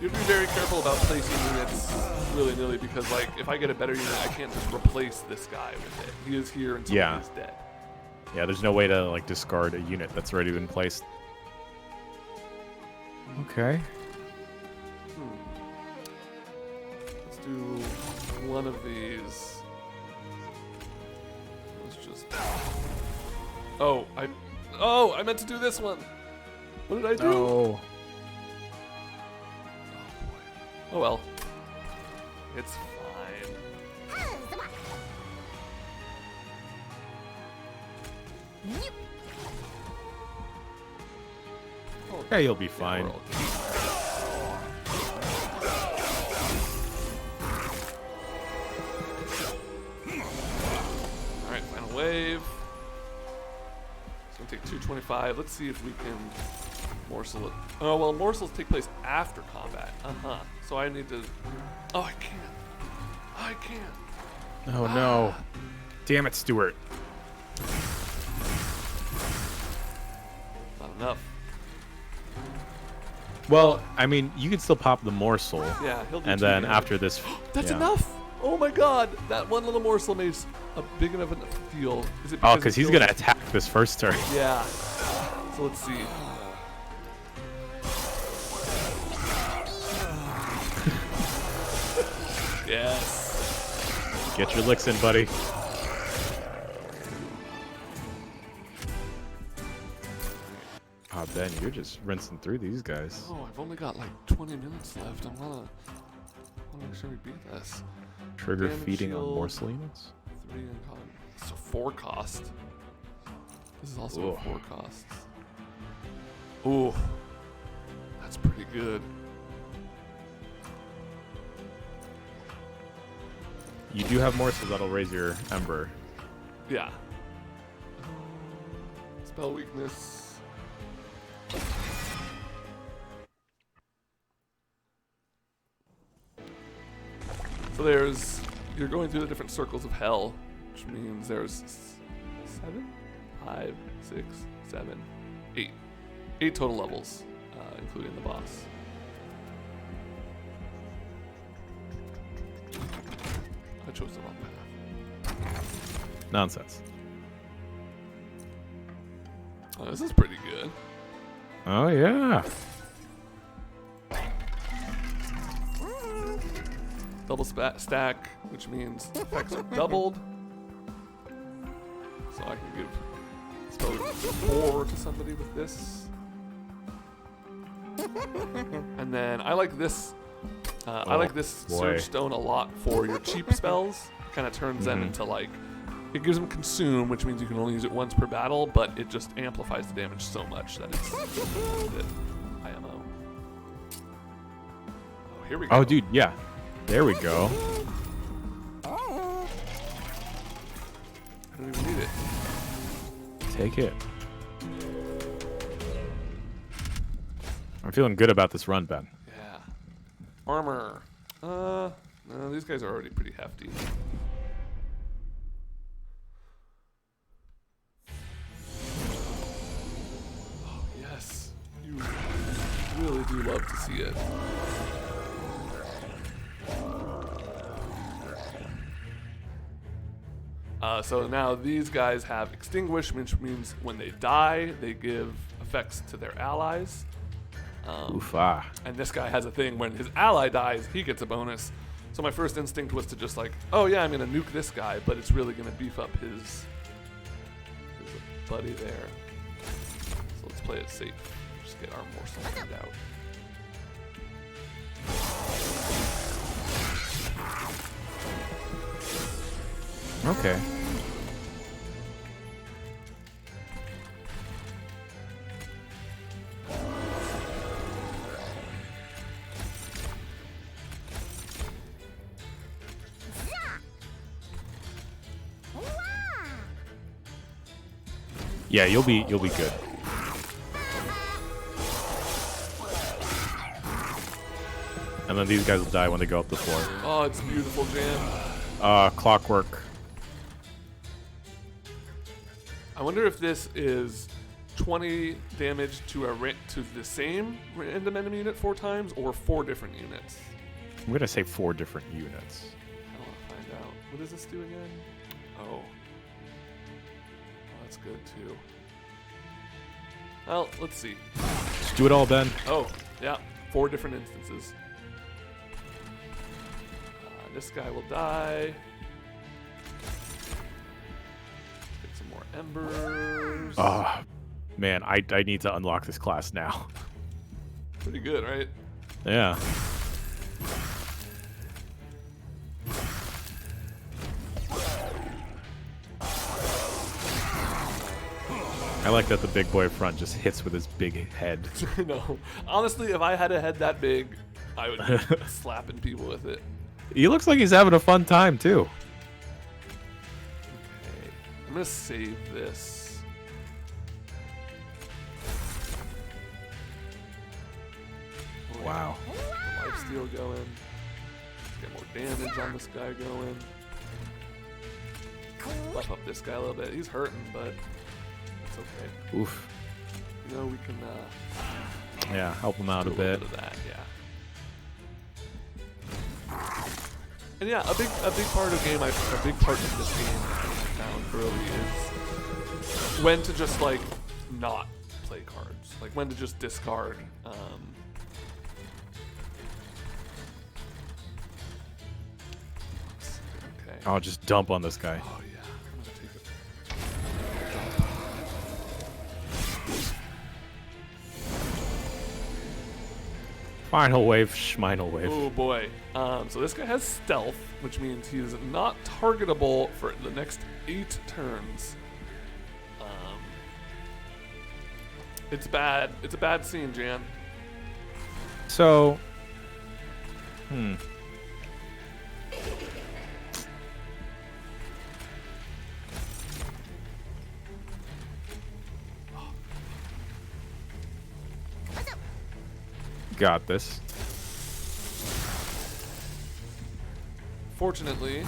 You have to be very careful about placing units willy-nilly because, like, if I get a better unit, I can't just replace this guy with it. He is here until Yeah. he's dead. yeah, there's no way to like discard a unit that's already been placed. Okay. Let's do one of these. Let's just... Oh, I meant to do this one. What did I do? Oh. Oh well. It's fine. Oh, Yeah, you'll be yeah, fine. we're all good. Alright, final wave. It's gonna take 225. Let's see if we can morsel it. Oh, well, morsels take place after combat. So I need to... Oh, I can't. Oh no. Damn it, Stuart. Not enough. Well, I mean, you can still pop the morsel. Yeah, he'll do And 2 then damage. after this, That's yeah. enough! Oh my god! That one little morsel made a big enough deal. Is it Oh, it because he's killed- gonna attack this first turn. Yeah. So let's see. Yes. Get your licks in, buddy. Oh, Ben, you're just rinsing through these guys. Oh, I've only got like 20 minutes left. I wanna make sure we beat this. Trigger Damage feeding on shield. morsel units? 3 in con. So 4 cost. This is also Ooh. a 4 costs. Ooh, that's pretty good. You do have more, so that'll raise your Ember. Yeah. Spell weakness. So you're going through the different circles of hell, which means there's 7, 5, 6, 7, 8. 8 total levels, including the boss. I chose the wrong path. Nonsense. Oh, this is pretty good. Oh, yeah. Double stack, which means effects are doubled. So I can give spell 4 to somebody with this. And then I like this. I like this boy. Surge Stone a lot for your cheap spells. Kind of turns them into like, it gives them consume, which means you can only use it once per battle, but it just amplifies the damage so much that it's good. IMO. Oh, here we go. Oh, dude, yeah. There we go. I don't even need it. Take it. I'm feeling good about this run, Ben. Yeah. Armor. No, these guys are already pretty hefty. Oh, yes. You really do love to see it. So now these guys have Extinguish, which means when they die, they give effects to their allies. Oofa. And this guy has a thing when his ally dies, he gets a bonus. So my first instinct was to just like, oh yeah, I'm gonna nuke this guy, but it's really gonna beef up his buddy there. So let's play it safe. Just get our morsel cleaned out. Okay. Yeah, you'll be good. And then these guys will die when they go up the floor. Oh, it's beautiful, Jan. Clockwork. I wonder if this is 20 damage to to the same random enemy unit 4 times, or 4 different units. I'm gonna say 4 different units. I want to find out. What does this do again? Oh. That's good too. Well, let's see. Just do it all, Ben. Oh, yeah, 4 different instances. This guy will die. Get some more embers. Oh, man, I need to unlock this class now. Pretty good, right? Yeah. I like that the big boy front just hits with his big head. No. Honestly, if I had a head that big, I would be slapping people with it. He looks like he's having a fun time, too. Okay. I'm going to save this. Oh, Wow. get the lifesteal going. Get more damage on this guy going. Buff up this guy a little bit. He's hurting, but it's okay. Oof. You know, we can Yeah, help him out do a a little bit. bit of that, yeah. And yeah, a big part of the game, a big part of this game I found early is when to just like not play cards, like when to just discard. Okay. Oh, just dump on this guy. Oh yeah, I'm gonna take it. Final wave, schminal wave. Oh boy. So this guy has stealth, which means he is not targetable for the next 8 turns. It's bad. It's a bad scene, Jan. So, got this. Fortunately,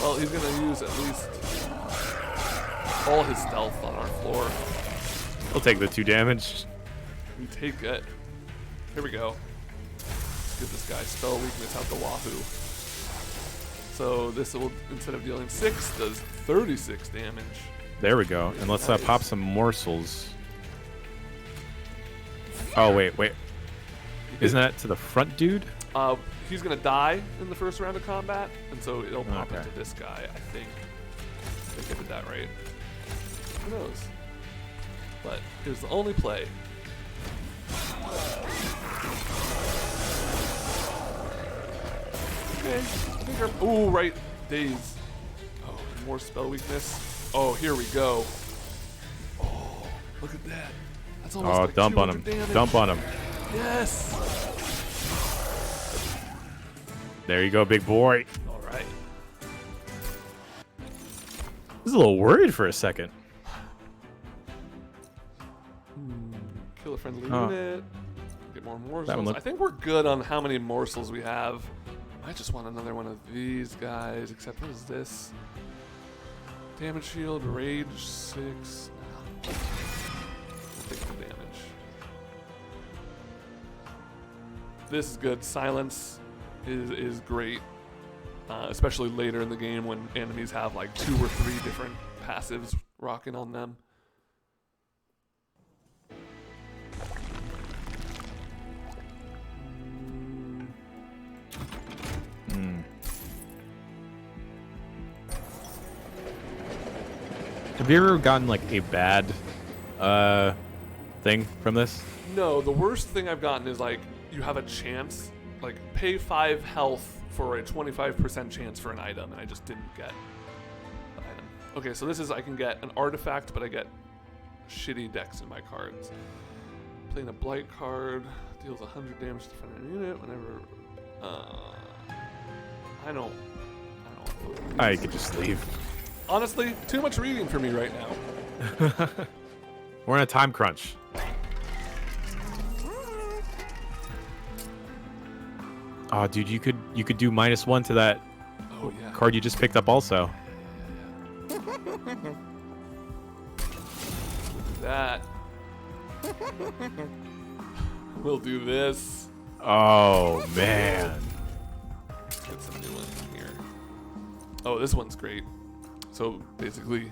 well, he's gonna use at least all his stealth on our floor. I'll take the 2 damage. We take it. Here we go. Let's give this guy spell weakness out the wahoo. So this will, instead of dealing 6, does 36 damage. There we go. And let's Nice. pop some morsels. Oh, wait. Isn't that to the front dude? He's gonna die in the first round of combat, and so it'll pop Okay. into this guy, I think. I think I did that right. Who knows? But here's the only play. Okay, I think our, ooh, right, daze. Oh, and more spell weakness. Oh, here we go. Oh, look at that. That's almost Oh, like dump on him. 200 damage. Dump on him. Yes. There you go, big boy. All right. I was a little worried for a second. Kill a friendly Oh. unit. Get more morsels. That one looked- I think we're good on how many morsels we have. I just want another one of these guys. Except what is this? Damage shield, rage 6. I'll take the damage. This is good. Silence is great, especially later in the game when enemies have like 2 or 3 different passives rocking on them. Have you ever gotten like a bad thing from this? No, the worst thing I've gotten is like you have a chance, like pay 5 health for a 25% chance for an item, and I just didn't get the item. Okay, so this is I can get an artifact, but I get shitty decks in my cards. Playing a blight card deals 100 damage to the front of the unit whenever. I don't. I could just leave. Honestly, too much reading for me right now. We're in a time crunch. Oh, dude, you could do -1 to that Oh yeah. card you just picked up also. That. We'll do this. Oh, man. Let's get some new ones here. Oh, this one's great. So basically,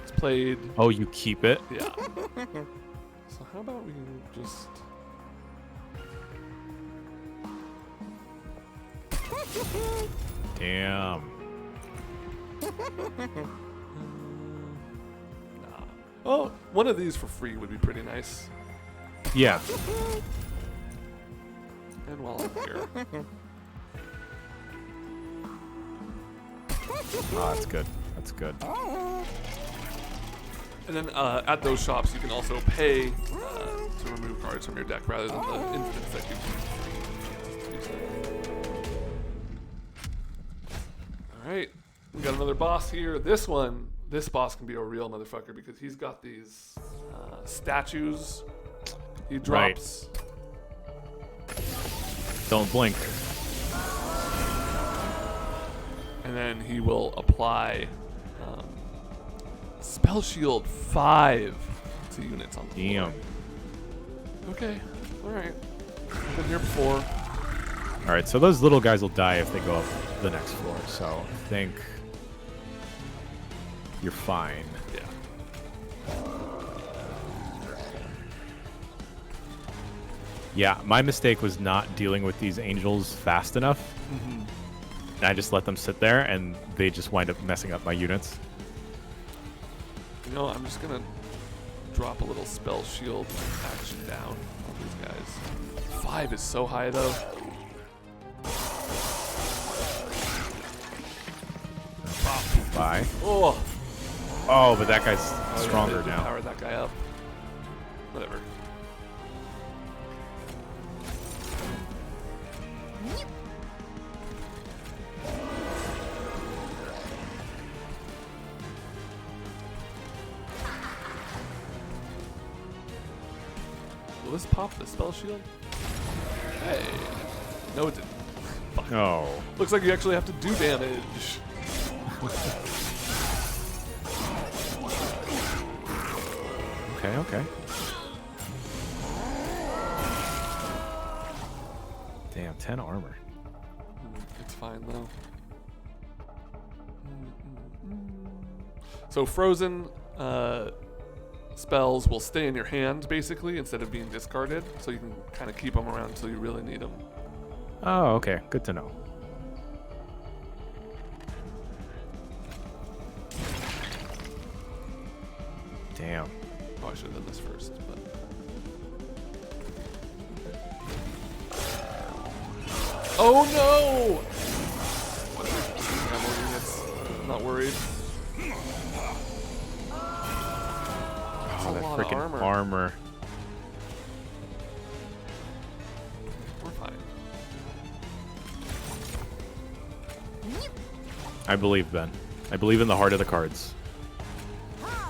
it's played. Oh, you keep it? Yeah. So how about we just. Damn. Nah. Oh, one of these for free would be pretty nice. Yeah. And while I'm here. Oh, that's good. That's good. And then at those shops, you can also pay to remove cards from your deck rather than the instants that give you free. All right, we got another boss here. This boss can be a real motherfucker because he's got these statues. He drops. Don't blink. And then he will apply Spell Shield 5 to units on the floor. Damn. Okay, alright. Been here before. All right, so those little guys will die if they go up the next floor. So I think you're fine. Yeah. Yeah, my mistake was not dealing with these angels fast enough. And I just let them sit there, and they just wind up messing up my units. You know, I'm just gonna drop a little Spell Shield action down on these guys. 5 is so high though. Bye. Oh, Oh, but that guy's Oh, yeah, stronger they now. powered that guy up. Whatever. Will this pop the spell shield? Hey. No, it didn't. Fuck. Oh. Looks like you actually have to do damage. Okay, okay. Damn, 10 armor. It's fine though. So frozen spells will stay in your hand basically instead of being discarded, so you can kind of keep them around until you really need them. Oh, okay. Good to know. Damn. Oh, I should have done this first, but. Oh no! I'm not worried. Oh, a that lot of freaking armor. armor. We're fine. I believe, Ben. I believe in the heart of the cards.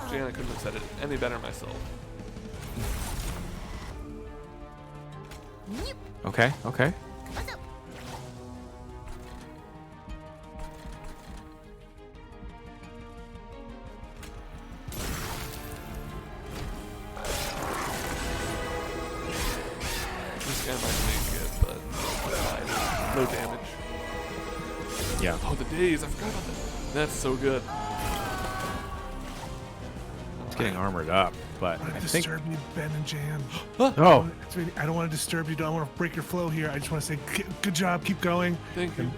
Jan, I couldn't have said it any better myself. Okay, okay. This guy might make it, but fine. No damage. Yeah. Oh, the days. I forgot about that. That's so good. It's getting armored up, but I I want to think. disturb you, Ben and Jan. Oh, I don't want to disturb you. I don't want to break your flow here. I just want to say, good job. Keep going. Thank you.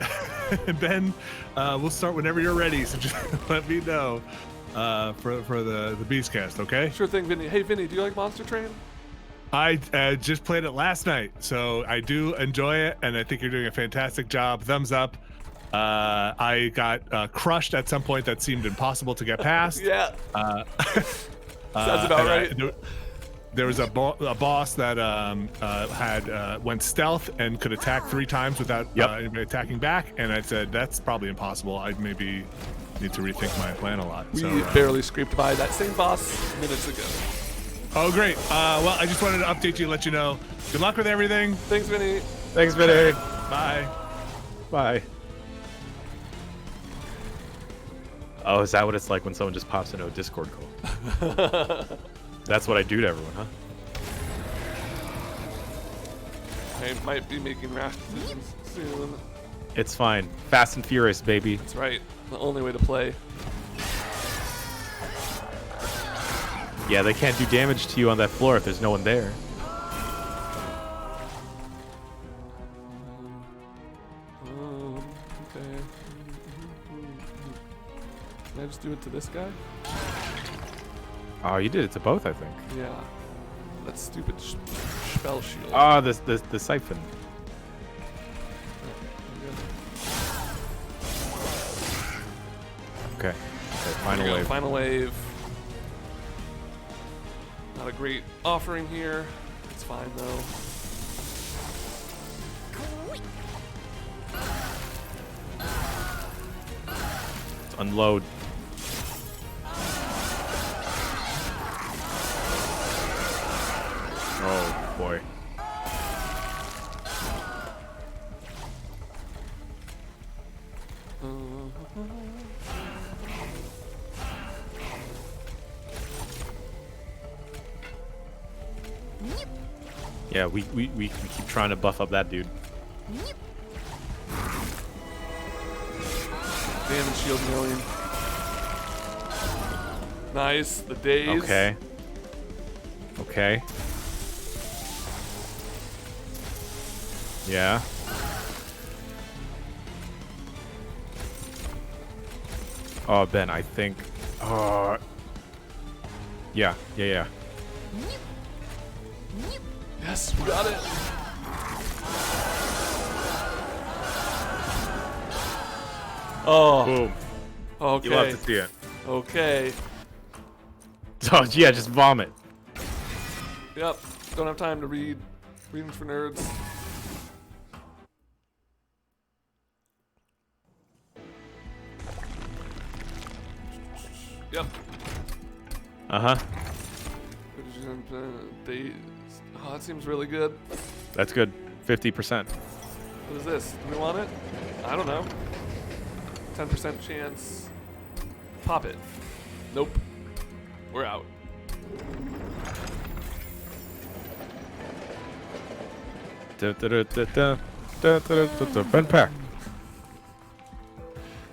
And Ben, we'll start whenever you're ready. So just let me know for the Beastcast, okay? Sure thing, Vinny. Hey, Vinny, do you like Monster Train? I just played it last night, so I do enjoy it, and I think you're doing a fantastic job. Thumbs up. I got crushed at some point that seemed impossible to get past. Yeah. Sounds about and right. There was a boss that went stealth and could attack 3 times without anybody attacking back, and I said that's probably impossible. I maybe need to rethink my plan a lot. We So, barely scraped by that same boss minutes ago. oh great. Well, I just wanted to update you, let you know. Good luck with everything. Thanks, Vinny. thanks, Vinny. Bye. Bye. Oh, is that what it's like when someone just pops into a Discord call? That's what I do to everyone, huh? I might be making rash decisions soon. It's fine. Fast and Furious, baby. That's right. The only way to play. Yeah, they can't do damage to you on that floor if there's no one there. Okay. Can I just do it to this guy? Oh, you did it to both, I think. Yeah. That stupid spell shield. Ah, the siphon. Okay. Okay, final There we go, wave. Final wave. Not a great offering here. It's fine though. Let's unload. Oh boy. Yeah, we keep trying to buff up that dude. Damage shield million. Nice. The days. Okay. Okay. Yeah. Oh, Ben, I think. Oh. Yeah. Yes, we got it. Oh. Boom. Okay. You love to see it. Okay. Oh yeah, just vomit. Yep. Don't have time to read. Reading for nerds. Yep. Uh-huh. They. Oh, that seems really good. That's good. 50%. What is this? Do we want it? I don't know. 10% chance. Pop it. Nope. We're out. Ben pack.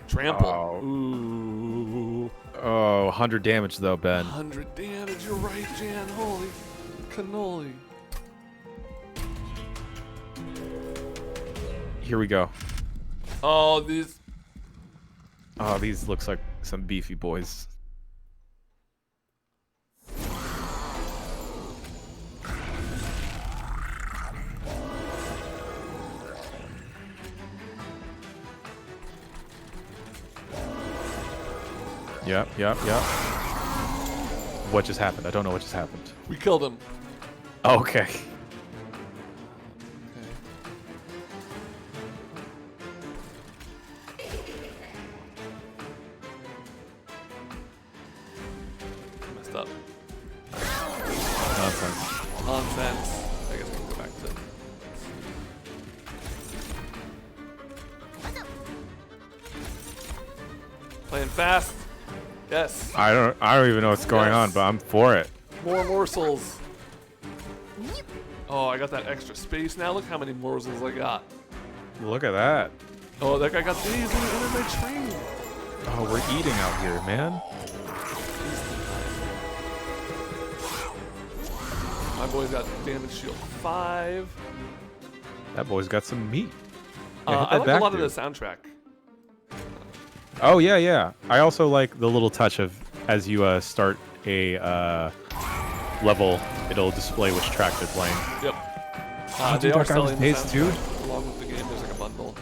Trample. Oh. Ooh. Oh, 100 damage though, Ben. 100 damage. You're right, Jan. Holy cannoli. Here we go. Oh, these. Oh, these looks like some beefy boys. Yep. What just happened? I don't know what just happened. We killed him. Okay. Okay. Messed up. Nonsense. Nonsense. I guess we can go back to. Playing fast. Yes. I don't even know what's going on, Yes. but I'm for it. More morsels. Oh, I got that extra space now. Look how many morsels I got. Look at that. Oh, that guy got these in my train. Oh, we're eating out here, man. My boy's got damage shield 5. That boy's got some meat. Yeah, hit I that like back, a lot of dude. the soundtrack. Oh yeah. I also like the little touch of as you start a level, it'll display which track they're playing. Yep. Oh, They dude, are that guy was selling the paced, dude. soundtrack along with the game. There's like a bundle.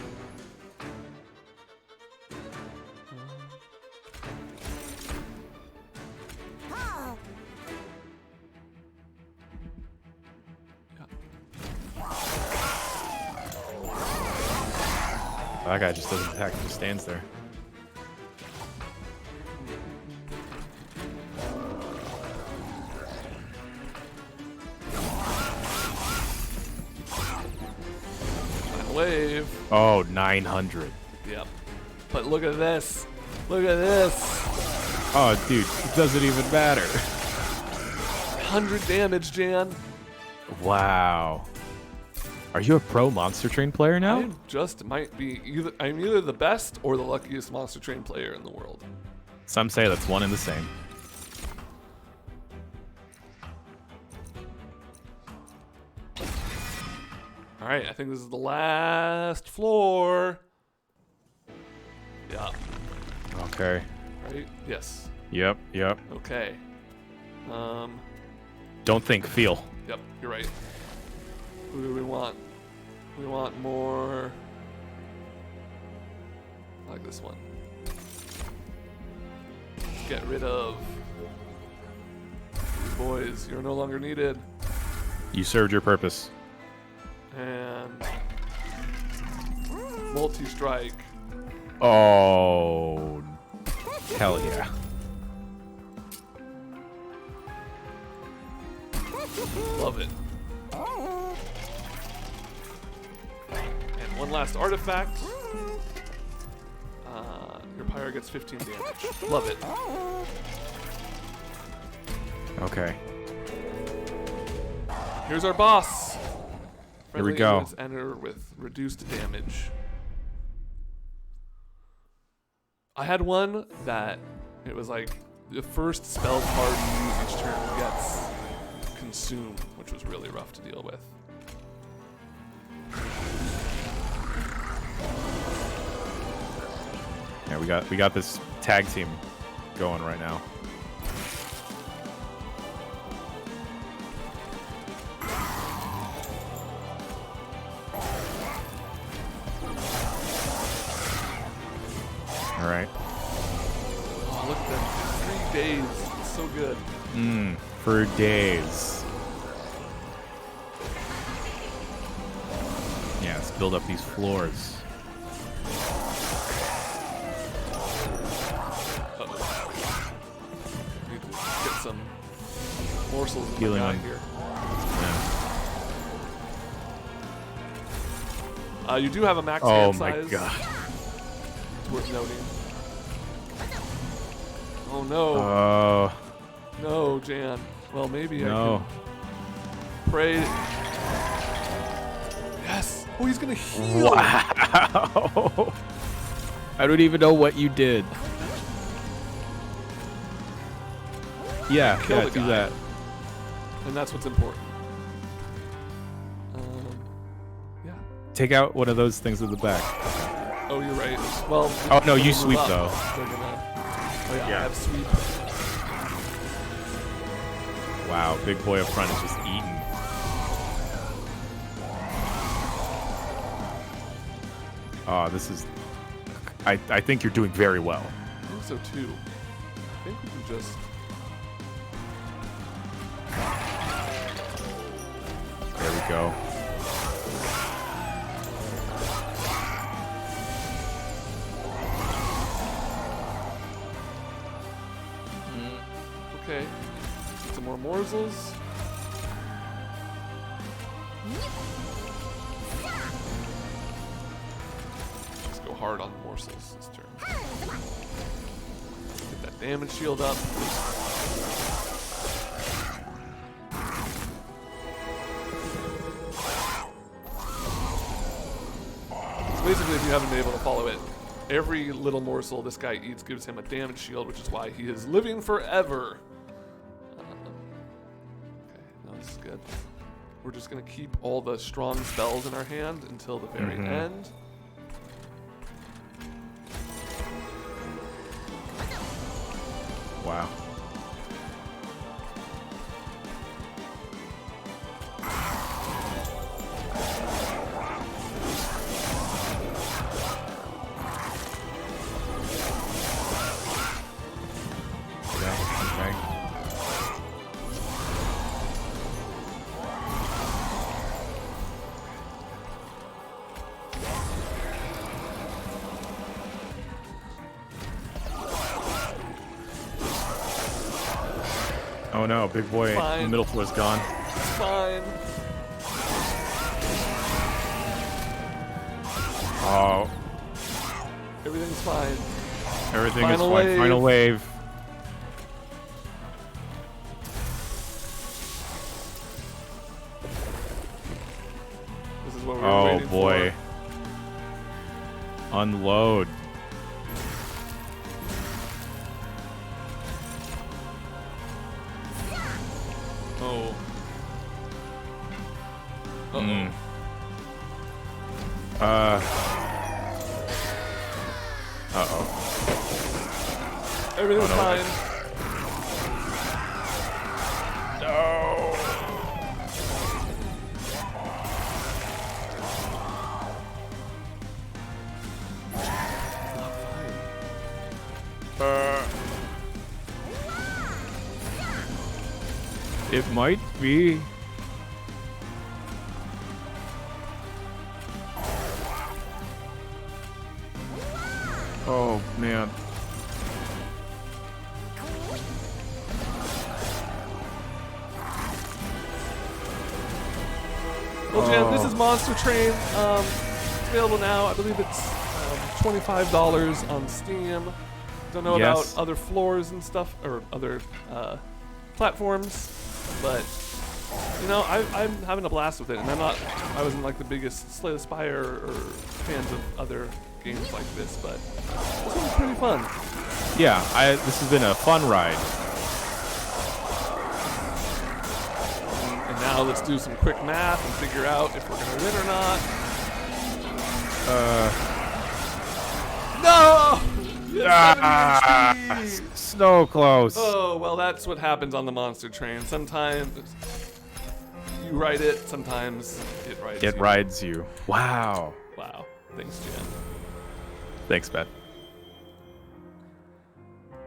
That guy just doesn't attack; he just stands there. Final wave. Oh, 900. Yep. But look at this. Look at this. Oh, dude, it doesn't even matter. 100 damage, Jan. Wow. Are you a pro Monster Train player now? I just might be either. I'm either the best or the luckiest Monster Train player in the world. Some say that's one and the same. All right, I think this is the last floor. Yeah. Okay. Right. Yes. Yep. Okay. Don't think, feel. Yep. You're right. Who do we want? We want more. I like this one. Get rid of. You boys, you're no longer needed. You served your purpose. And multi-strike. Oh, hell yeah. Love it. And one last artifact. Your pyre gets 15 damage. Love it. Okay. Here's our boss. Here we Friendly go. units enter with reduced damage. I had one that it was like the first spell card you use each turn gets consumed, which was really rough to deal with. Yeah, we got this tag team going right now. All right. Oh, look at that. 3 days. It's so good. For days. Yeah, let's build up these floors. Need to get some morsels in Healing my guy on- here. Yeah. You do have a max Oh hand my size. god. It's worth noting. Oh no. Oh No, Jan. Well, maybe I no. can pray. Yes. Oh, he's gonna heal. Wow. I don't even know what you did. Yeah, Kill yeah, the do guy. that. And that's what's important. Yeah. Take out one of those things at the back. Oh, you're right. Well. Oh, no, when you move sweep, up, though. they're gonna- Oh yeah, Yeah. I have sweep. Wow, big boy up front is just eating. Oh, this is... I think you're doing very well. I think so too. I think we can just. There we go. Okay. Get some more morsels. Let's go hard on the morsels this turn. Get that damage shield up. So basically, if you haven't been able to follow it, every little morsel this guy eats gives him a damage shield, which is why he is living forever. Okay, no, this is good. We're just gonna keep all the strong spells in our hand until the very end. Wow. Okay. Oh no, big boy, Fine. the middle floor's gone. It's fine. Oh, Everything's fine. everything Final is fine. wave. Final wave. This is what we were Oh waiting boy. for. Unload. Oh. Uh-oh. Mm. Uh-oh. Everything's Oh, no. fine. It might be. Oh, man. Well, Jan, this Oh. is Monster Train. It's available now. I believe it's $25 on Steam. Don't know Yes. about other floors and stuff, or other platforms, but you know, I'm having a blast with it, and I wasn't like the biggest Slay the Spire or fans of other games like this, but this one's pretty fun. Yeah, this has been a fun ride. And now let's do some quick math and figure out if we're gonna win or not. No! So close. Oh, well, that's what happens on the Monster Train. Sometimes you ride it, sometimes it rides It you. rides you. Wow. Wow. Thanks, Jan. Thanks, Ben.